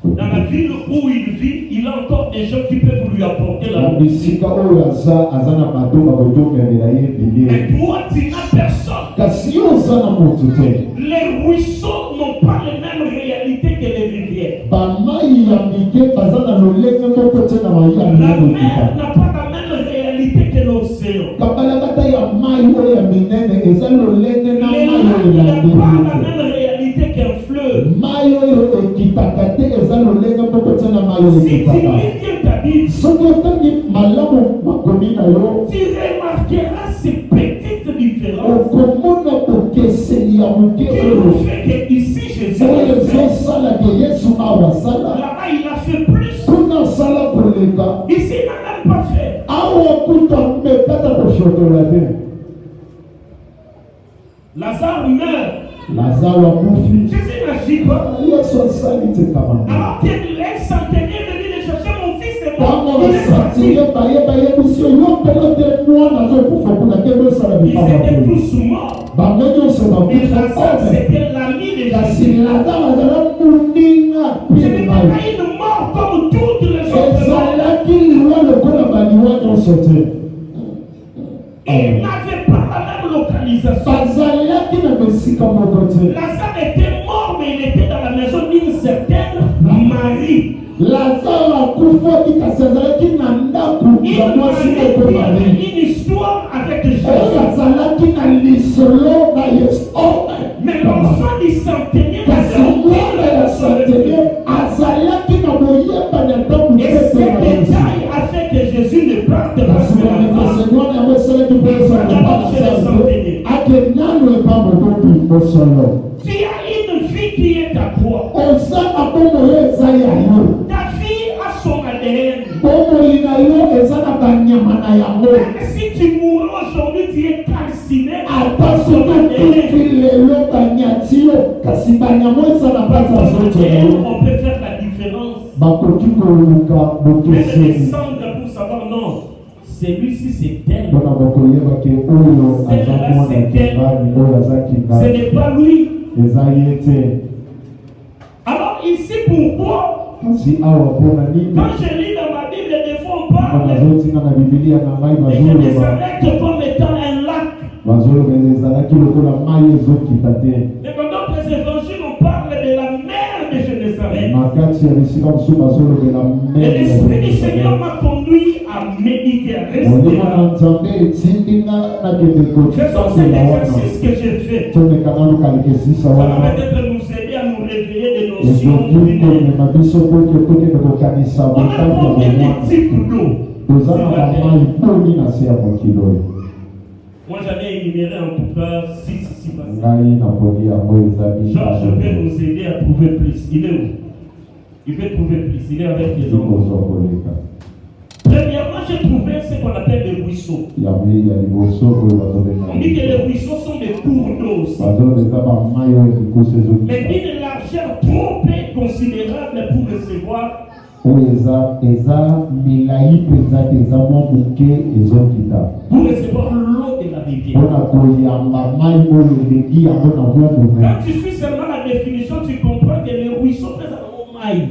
Dans la ville où il vit, il a encore des gens qui peuvent lui apporter la na nourriture. bisika oyo aza na bato bakotomemela ye bilie Mais toi, tu n'as personne. kasi yo oza na motu te Les ruisseaux n'ont pas les mêmes réalités que les rivières. bamai ya mike baza na lolenge moko te na mai ya La minene mer okuta n'a pas la même réalité que l'océan. kabalakata ya mai oyo ya minene eza lolenge na mai Les oyo lacs n'ont elandeli pas la te même réalité qu'un fleuve. mai oyo ekitaka te eza lolenge moko te na mai oyo Si tu ekitaka lis bien ta Bible, soki otangi malamu makomi na yo tu remarqueras ces petites différences okomona bokeseli ya moke qui oyo nous fait que ici Jésus oyo a fait. ezosala ke yesu awa asala Là-bas, il a fait plus. kuna asala koleka Ici, il n'a même pas fait. awa kuta mekata kofiotola te Lazare meurt. lazaro akufi Jésus n'agit pas. yesu asali te kamana Alors que les centeniers venaient de chercher mon fils est ntango mort. Il est parti. basantile bayebisi yo mpena te mwana azokufa kuna te bosala Ils bipamba étaient te tous morts. bango nyonso Mais bakufa Lazare, ome c'était l'ami de kasi Jésus. lazaro azala moninga Ce mpe n'était mai pas une mort comme toutes les autres morts. ezalaki liwa lokola baliwa nyonso te Ils n'avaient pas la même localisation. bazalaki na bisika moko te Lazare était mort, mais il était dans la maison d'une certaine Marie. lazaro akufaki kasi azalaki na ndako ya mwasi moko mari Une histoire avec oyo Jésus. azalaki na lisolo na yesu Mais l'enfant du centenier kasi mwana ya santelie azalaki na boyebani ata Et ce mokete na yesu détail a fait que Jésus ne parte pas kasi sur la croix. bamekose mwana yango esalaki mpoesaake nano epa mobobi mosolo Tu as une vie qui est à toi. oza na bomoi eza ya yo Ta vie a son ADN. bomoi na yo eza na banyama na yango Même si tu mourras aujourd'hui, tu es calciné. ata soki okufi lelo banyati yo kasi banyama eza na kati ya nzoto na Et yo on peut faire la différence. bakoki koluka Même bokeseni descendre pour savoir non. celui-ci c'est tel. mpona bokoyeba ke oyo aza mwana kingani oyo aza Ce kingani n'est pas lui. eza ye te. Alors ici, pourquoi, kasi awa mpona nini quand je lis dans ma Bible, des fois on mpona parle bazotinga na bibilia na ngai de bazoloba Génézareth comme étant un lac. bazoloba ezalaki lokola mai ezokita te. Mais dans d'autres évangiles, on parle de la mer de Génézareth. na kati ya bisika mosusu bazolobela Et l'Esprit du Seigneur m'a conduit à méditer, à molimo rester na nzambe etindinga nakende Faisons cet kotisambela wana exercice que j'ai fait. toleka nalukalekesisa Ça va wana peut-être nous aider à nous réveiller des notions ezoki primaires. komema biso po tokende kokanisa On a botaki ya combien de bomwana types d'eau? toza na bamai boni na se ya mokili oyo. Moi j'en ai énuméré en tout cas 6 ici passés. ngai naponi yango eza Georges peut nous aider à trouver plus. Il est où? Il peut trouver plus. Il est avec les enfants. kozwa koleka Premièrement, j'ai trouvé ce qu'on appelle des ruisseaux. ya liboso oyo bazobenga On dit que les ruisseaux sont des cours d'eau aussi. bazoloba eza bamai oyo likoso Mais ezokita d'une largeur trop peu considérable pour recevoir. oyo eza milai mpenza te eza mwa moke ezokita Pour recevoir l'eau de la rivière. mpona koyamba mai oyo eleki yango na mwa monene. Quand tu suis seulement la définition, tu comprends que les ruisseaux présent au maïs.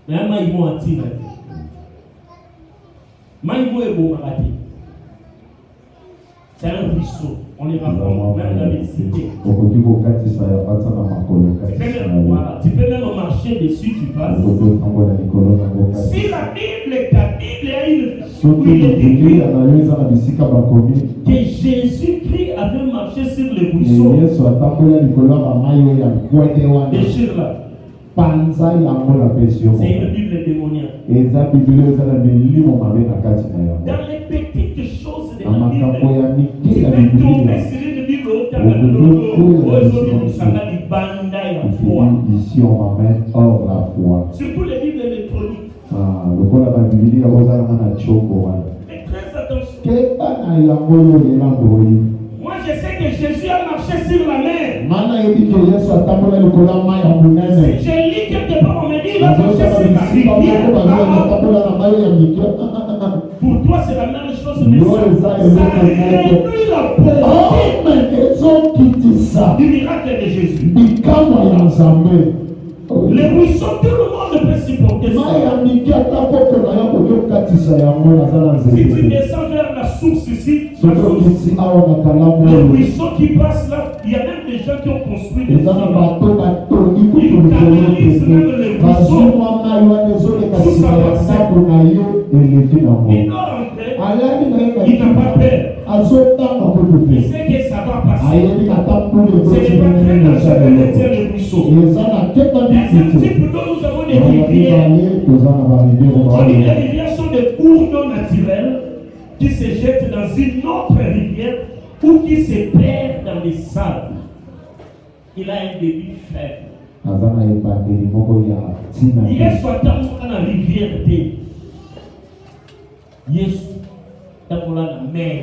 Mais un maïs bon à tirer. Maïs bon est bon à rater. C'est un ruisseau. On les rapporte même dans les cités. okoki kokatisa ya pata na makolo Voilà. Tu peux même marcher dessus, tu passes. okoki otambola likolo nango Si la Bible, ta Bible a une soki où il est écrit bibilia na yo eza na bisika bakomi que Jésus-Christ avait marché sur les ruisseaux, yesu atambola likolo ya bamai oyo ya nkwete wana déchire-la. panza yango na pesi yo C'est une Bible démoniaque. eza biblia eza na milimo mabe na kati na yango Dans les petites choses de na la makambo Bible, ya mike tu ya peux tomber biblia sur une Bible au terme de ici on m'amène hors la foi. surtout les Bibles électroniques. lokola babibilia ozalaka na choko wana Mais très attention. keba na yango oyo elandoi Moi, je sais que Jésus a marché sur la mer. mana yebi ke yesu atambola likolo ya mai ya monene Si je lis quelque part, on me dit il a marché bazozala sur la bisika moko rivière. bazoya atambola na mai ya mike Pour toi, c'est la même chose, mais Yo, ça ça, réduit la pauvreté ezokitisa du miracle de Jésus. bikamwa ya nzambe Les ruisseaux, tout le monde peut supporter mai ça. ya mike ata poko na yo koki okatisa yango naza na Si tu nzete descends vers la source ici, la soki source, okiti awa na kalamu les oyo ruisseaux qui passent là, il y a même des gens qui ont construit des eza na ciments. bato batoni kutu likolo pene bazomwa mai wana ezoleka nsima ya ndako na ye eleki nango Il doit rentrer, alali na ye il n'a pas peur. azotanga kutu Il te sait que ça va passer. ayebi ata mpule Ce n'est pas très ekotinene dangereux de mosaleloko dire les ruisseaux. eza na keba Deuxième bitite type d'eau, nous avons des na rivières. mibale toza na bariviere On dit que baoyo les rivières sont des cours d'eau naturels qui se jettent dans une autre rivière ou qui se perdent dans les sables. Il a un débit faible. aza na ebandeli moko ya ntina te Yesu atambola na rivière te. Yesu atambola na mer.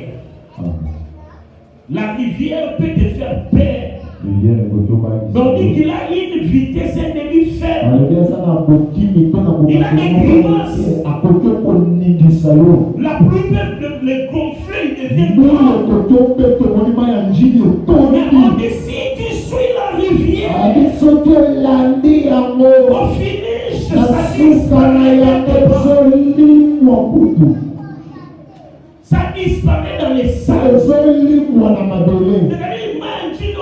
La rivière peut te faire peur. riviere ekoki Donc il obakisa a une vitesse, un débit faible. alobi aza na bokimi mpe na Il a des grimaces. akoki okoningisa yo La pluie peut le gonfler, il devient Nous, grand. le côté monima ya njini Mais on otondi dit si tu suis la rivière, abi soki olandi yango au finish, na ça suka na yango disparaît. ezolimwa kutu Ça disparaît dans les salles. ezolimwa na mabele C'est-à-dire, imagine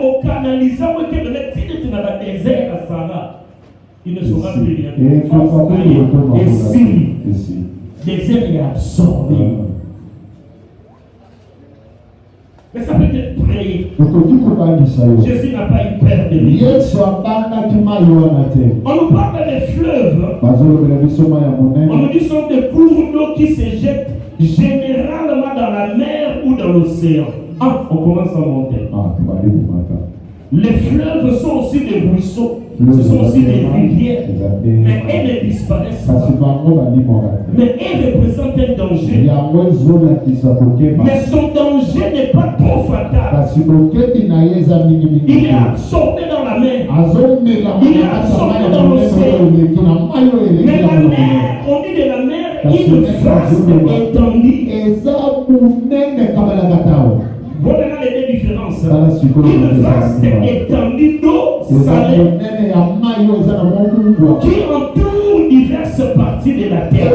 au canalisé, où il y a des dans le désert à Sarah. Il ne saura plus rien. Et si, désert est absorbé. Mais ça peut être prié. okoki kobangisa yo Jésus n'a pas eu peur de lui. yesu abangaki mai wana te On nous parle des fleuves. bazolobela biso mai ya On nous monene dit que ce sont des cours d'eau qui se jettent généralement dans la mer ou dans l'océan. Ah, on commence à monter. tobali komata Les fleuves sont aussi des ruisseaux. Ce sont aussi des rivières. Mais elles ne disparaissent kasi pas. bango balimwaka te Mais elles représentent un danger. yango ezolakisa kokeba Mais son danger n'est pas trop fatal. kasi bokebi na ye eza Il mingimingi est absorbé dans la mer. azomela Il est absorbé dans l'océan. eleki na mai oyo eleki Mais na la monene mer, on dit de la mer, une vaste étendue. Voilà les deux différences. Une vaste étendue d'eau salée qui entoure diverses parties de la terre.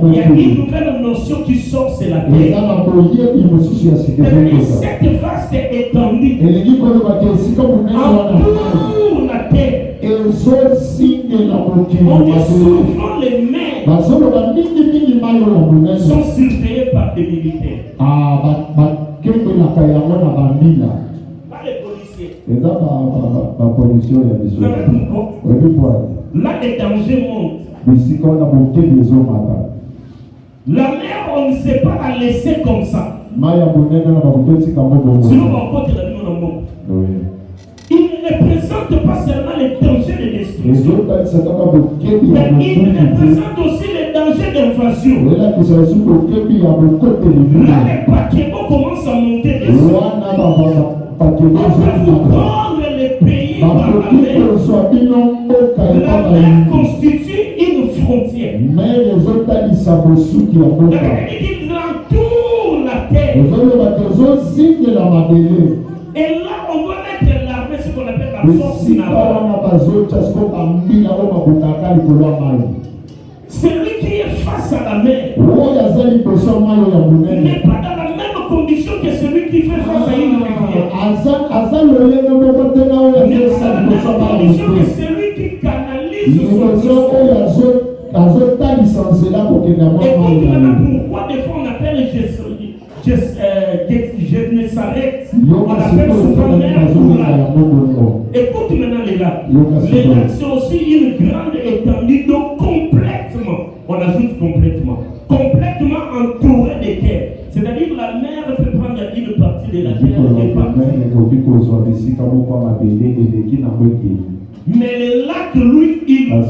Il y a une nouvelle notion qui sort, c'est la terre. Cette vaste étendue entoure la terre. On dit souvent les mers sont surveillées par des militaires. Pas les policiers. Vous savez pourquoi? Là, les dangers montent. La mer, on ne sait pas la laisser comme ça. Sinon, on peut te la donner au monde. Il ne représente pas seulement les dangers de destruction, mais il représente aussi les dangers d'invasion. Là, les paquebots commencent à monter dessus. On peut vous prendre les pays par la mer. La mer constitue une frontière. Il entoure la terre. Et là, on doit mettre l'armée, ce qu'on appelle la force navale. Celui qui est face à la mer n'est pas dans la même condition que celui qui fait face à une rivière. N'est pas dans la même condition que celui qui canalise son discours. Et pourquoi des fois on appelle Genesaret, on appelle souvent mer pour lac. Écoute maintenant les lacs. Les lacs, c'est aussi une grande étendue d'eau complètement, on ajoute complètement entourée de terre. C'est-à-dire la mer peut prendre une partie de la terre et partie. Mais le lac, lui, il couvre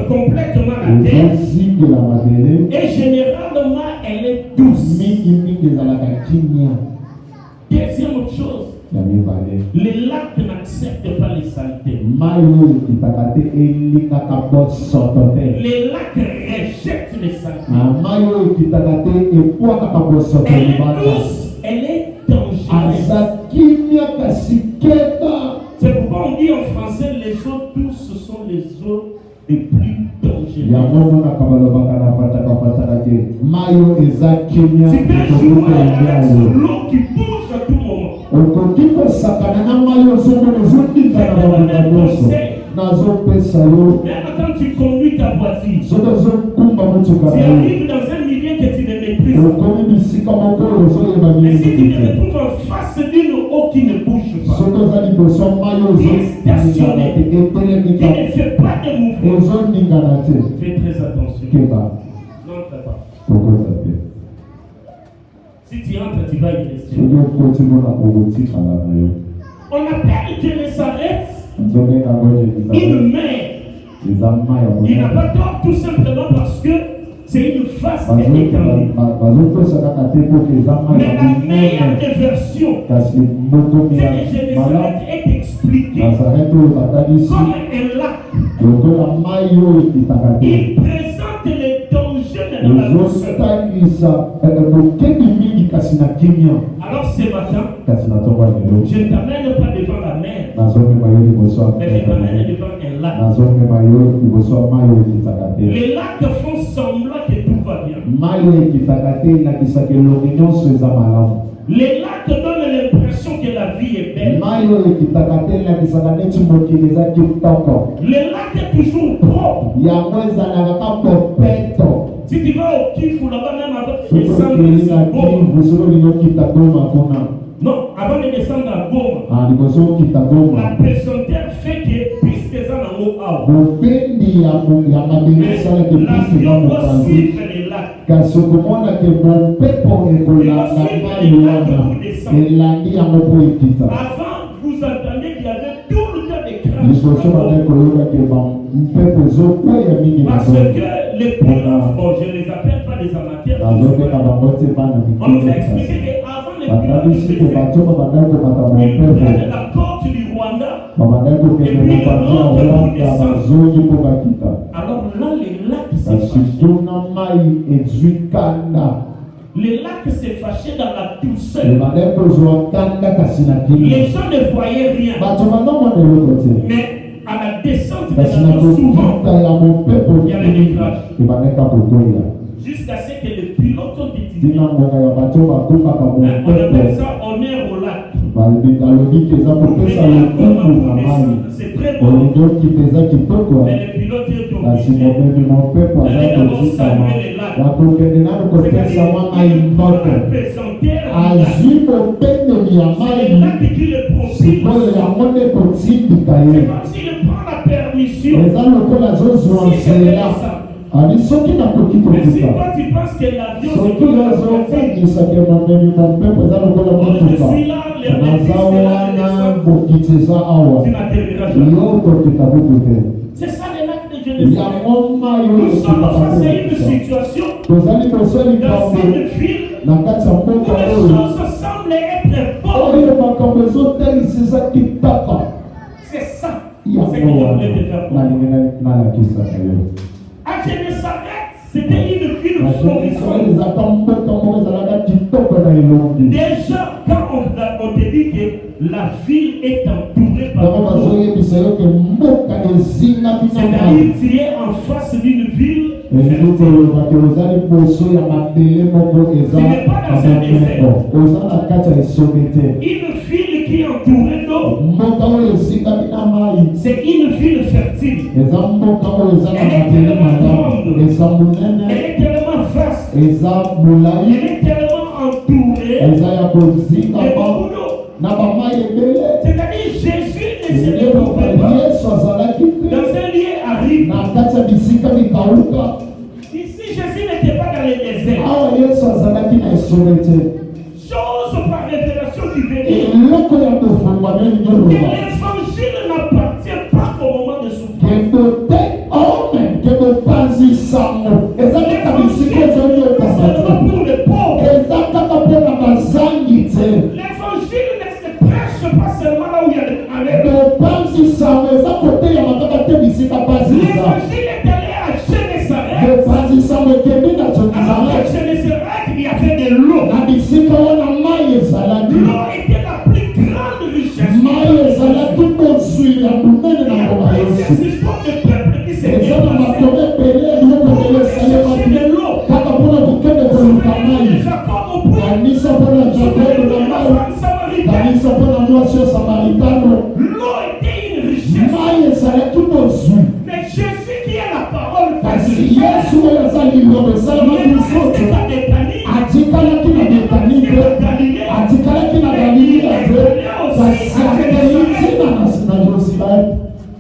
complètement la terre. Et généralement, elle est douce. Deuxième chose, les lacs n'acceptent pas les saletés. Les lacs rejettent les saletés. Elle est douce, elle est dangereuse. C'est pourquoi on dit en français les eaux douces, ce sont les eaux les plus dangereuses. Tu peux jouer avec l'eau qui bouge à tout moment. Même quand tu conduis ta voiture, tu arrives dans un milieu que tu ne maîtrises pas. Et si tu te retrouves en face d'une eau qui ne bouge pas, qui est stationnée, qui ne fait pas de mouvement, fais très attention. N'entre pas. Si tu entres, tu vas y rester. On appelle Genesaret une mer. Il n'a pas tort tout simplement parce que c'est une vaste étendue. Mais la meilleure des versions, c'est que Genesaret est expliqué comme un lac. Il présente les dangers de la douceur. Alors ce matin, je ne t'amène pas devant la mer, mais je t'amène devant un lac. Les lacs font semblant que tout va bien. Les lacs donnent l'impression que la vie est belle. Les lacs est toujours propre. Si tu vas au Kifu là-bas, même avant de descendre ici, non, avant de descendre à Goma, la pesanteur fait que puisque ça n'a pas l'avion doit suivre les lacs. Il va suivre les lacs pour descendre. Avant, vous entendez qu'il y avait tout le temps des crashs. Parce que les pilotes, bon, je ne les appelle pas des amateurs. On nous a expliqué qu'avant les pilotes, ils prenaient la côte du Rwanda Et puis le ventre pour descendre. Alors là, les lacs s'est fâché. Les lacs s'est fâché dans la douceur. Les gens ne voyaient rien. Mais à la descente de la mer, souvent, il y avait des crashs. Jusqu'à ce que le pilote décide. On appelle ça honneur au lac. C'est très bon. Mais le pilote est obligé d'aller d'abord saluer les lacs. C'est-à-dire qu'il prend la pesanteur. C'est le lac qui le profite. C'est comme s'il prend la permission. Si c'est ça. Mais si toi tu penses que l'avion c'est comme la sortie, je suis là, tu n'atterriras jamais. C'est ça les lacs de Genèse. Nous sommes face à une situation dans une ville où les choses semblent être bonnes. C'est ça ce que je voulais te faire comprendre. À Genèsaret, c'était une ville florissante. Déjà, quand on te dit que la ville est entourée par l'eau, c'est-à-dire que tu es en face d'une ville. Tu n'es pas dans un désert. Une ville qui est entourée d'eau, c'est une ville fertile. Elle est tellement grande, elle est tellement vaste, elle est tellement entourée de beaucoup d'eau. C'est-à-dire Jésus ne se retrouvait pas dans un lieu aride. Ici, Jésus n'était pas dans le désert. Chose par révélation qui veut dire que l'évangile n'appartient pas au moment de souffrance. Pour les pauvres. L'évangile ne se prêche pas seulement là où il y a des malheurs. L'évangile est allé à Genèsaret. À Genèsaret, il y avait de l'eau. L'eau était la plus grande richesse. Il y a exercice pour le peuple qui s'est déplacé pour chercher de l'eau. Jacob au puits. L'eau était une richesse. Mais Jésus qui est la parole facile.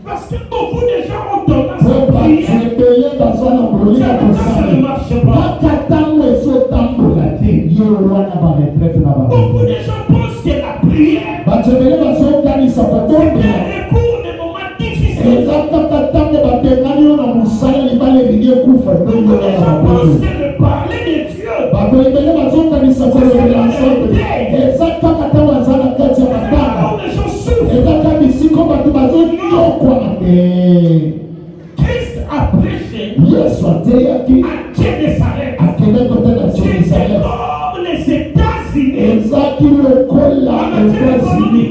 Parce que beaucoup de gens ont tendance à prier. Ça ne marche pas. Beaucoup de gens pensent que la prière c'est un recours de moments difficiles. Beaucoup de gens pensent que le parler de Dieu Christ a prêché à Genèsaret. C'est comme les États-Unis.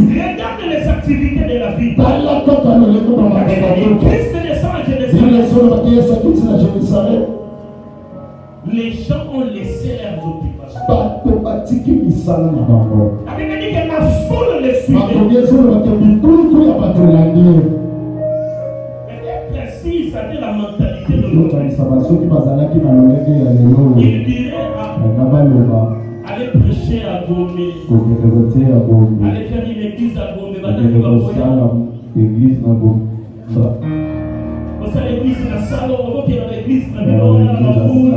Regarde les activités de la vie. Christ descend à Genèsaret. Les gens ont laissé leurs occupations. La Bible dit que la foule les suivait. Elle est précise, c'est-à-dire la mentalité de l'autre. Il dirait aller prêcher à Gomé, aller faire une église à Gomé. Vous savez, l'église na salon, on voit qu'il y a l'église na Bilona, na Mabouni,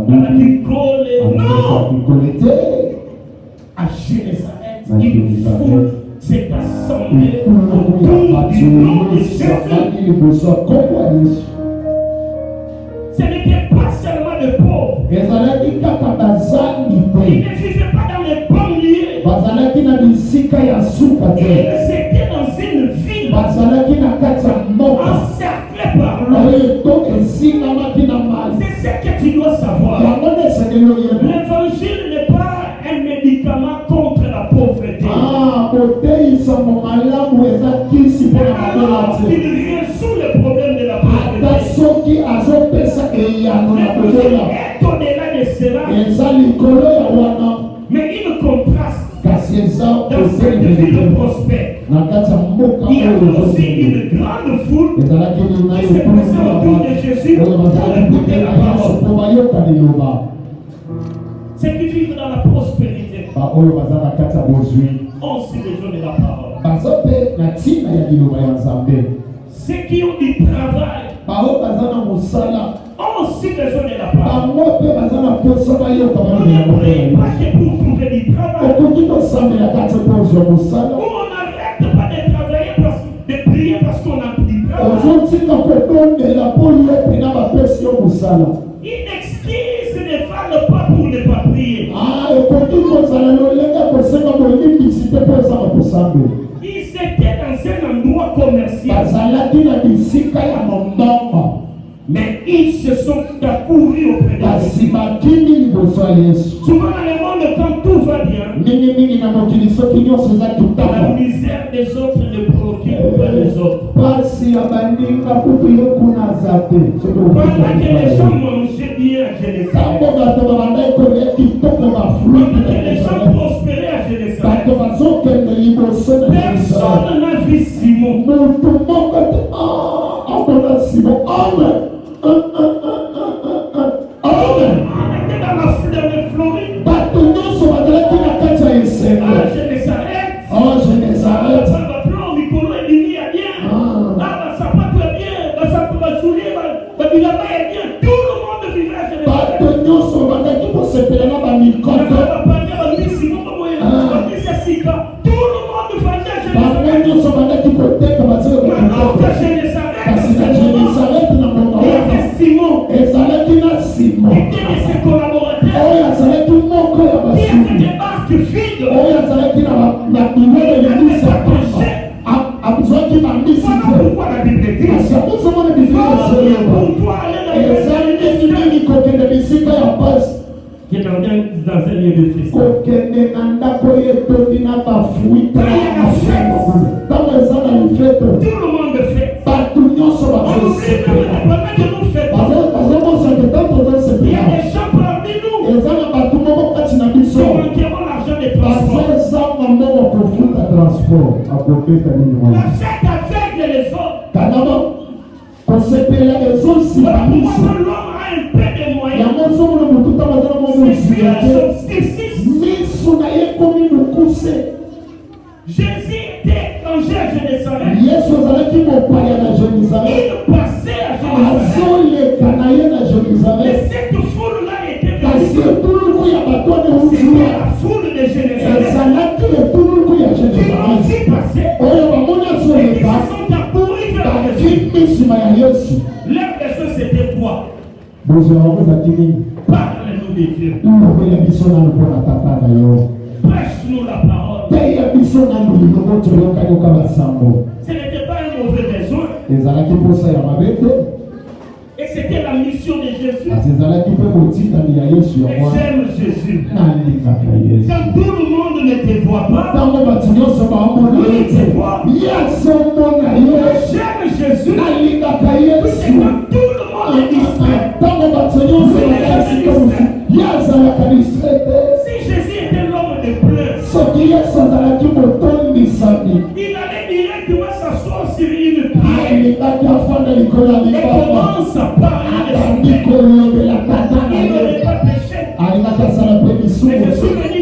na Kikole. Non! À Genèsaret, il faut s'est assemblé autour du nom de Jésus. Ce n'était pas seulement de pauvres. Ils ne vivaient pas dans les banlieues. Ils étaient dans une ville bazalaki na kati ya mboka encerclée par l'eau. oyo to ezingamaki na mai. C'est ce que tu dois savoir. yango nde esengeli oyeba L'évangile n'est pas un médicament contre la pauvreté. koteisamo malamu eza kisi mpo na mabola Alors, te. il résout le problème de la ata pauvreté. soki azopesa eyano na kobola Est au-delà de cela, eza likolo ya wana mais il contraste kasi eza dans cette ville prospère. na kati ya mboka Il y oyo a aussi ozokende une grande foule ezalaki nina qui se présente autour de Jésus oyo pour bazalaki écouter la kopela yesu parole. mpo bayoka liloba. Ceux qui vivent dans la prospérité baoyo baza na kati ya bozwi ont aussi besoin de la parole. baza mpe na ntina ya liloba ya nzambe. Ceux qui ont du travail baoyo baza na mosala ont aussi besoin de la parole. bango mpe baza na mposa bayoka On balobi ya ne prie mokolo. pas que pour trouver du travail. okoki kosambela kati mpo ozwa mosala Ou on n'arrête pas de travailler, de prier parce qu'on a du travail. ozotika kobondela mpo yo mpena bapesi yo mosala. Une excuse ne valent pas pour ne pas prier. ekoki kozala lolenge kosenga bolimbisi te mpo ezanga kosambela. Ils étaient dans un endroit commercial, bazalaki na bisika ya mombongo mais ils se sont accourus auprès de kasi Jésus. bakindi liboso ya yesu. Souvent dans le monde, quand tout va bien, mingimingi na mokili soki nyonso eza la kitoko misère des autres ne préoccupe pas les autres. pasi ya baninga kutu yo kuna aza te soki Pendant que les gens mangeaient bien à Jérusalem, ntango bato babandaki kolia kitoko bafruit pendant que na les gens Yerusalem, prospéraient à Jérusalem, bato bazokende liboso na Yerusalem. personne n'a vu Simon. moto moko te amona simon amen amen. On était dans la Floride, bato nyonso bazalaki na kati ya à esengo Génézareth. Genezaret. Baplan mikolo edini ya bien. Basapato ya bien, basapato basoulier, babilamba ya bien. Tout le monde vivait à Jérusalem. bato nyonso bandaki kosepela na bamikoto Bapanya bamisi moko boye, bamisi ya sika. Tout le monde vendait à bango Jérusalem. nyonso bandaki koteka bazeli Maintenant komikoto à Génézareth, kasi na Genezaret na mboka il y wana avait Simon, ezalaki na simon qui était de ses collaborateurs, oyo azalaki moko ya qui avait basuki des barques vides. oyo azalaki na biloko libisi ya pamba azwaki bambisi Voilà te pourquoi la Bible dit, kasi akozomona biblia ezoyoba pour toi aller dans eza ndenge nini kokende bisika ya pasi qui est dans un lieu de fête. kokende na ndako etondi na bafuita ya mafuta ntango eza na lifete Tout le monde fait. bato nyonso On oublie bazosepela même pendant que nous fêtons. bazomosaka ntango Il y tozosepela a des gens parmi nous eza na bato moko kati na qui biso manqueront l'argent des transports. bazozanga mbongo kofuta transport akopeta nini La wana fête aveugle les autres. kanama kosepela ezosima Voilà biso pourquoi l'homme a un peu de moyens. yango ozomona motu ntango aza na Ses momosika yeux te sont six. miso na ye komi mokuse. Jésus était étranger à Jérusalem. yesu azalaki mopaya na Jérusalem Il passait à Jérusalem. azoleka na ye na Mais Jérusalem cette foule-là était kasi venue. etuluku ya bato wana C'était eutua la foule de Jérusalem ezalaki etuluku ya qui ont Jérusalem aussi passé oyo bamoni et qui azoleka se sont accourus vers Jésus. bakimi nsima ya yesu Leur besoin c'était quoi? bozwa yango ezalaki nini Parle-nous de Dieu. ilokola biso nanu mpo na tata na yo Prêche-nous la parole. teya biso nanu lilobo toyokayoka basango Ce n'était pas un mauvais besoin. ezalaki mposa ya mabe te Et c'était la mission de Jésus. kasi ezalaki mpe botikali ya yesu Et yango j'aime Jésus. nalingaka yesu Quand tout le monde ne te voit pas, ntango bato nyonso baomona ye te ye azomona yo j'aime Jésus. nalingaka C'est yesu quand tout le monde est distrait. ntango bato nyonso bakasika mosu ye azalaka distraite Si Jésus était l'homme de pleurs, soki yesu azalaki motondisami il allait directement s'asseoir sur une pierre alingaki afanda likolo ya et libaba commence à parler de son abandi Père. kolobela tata na Il ye n'aurait pas péché. alingaki asala mpe Mais lisumu je suis te venu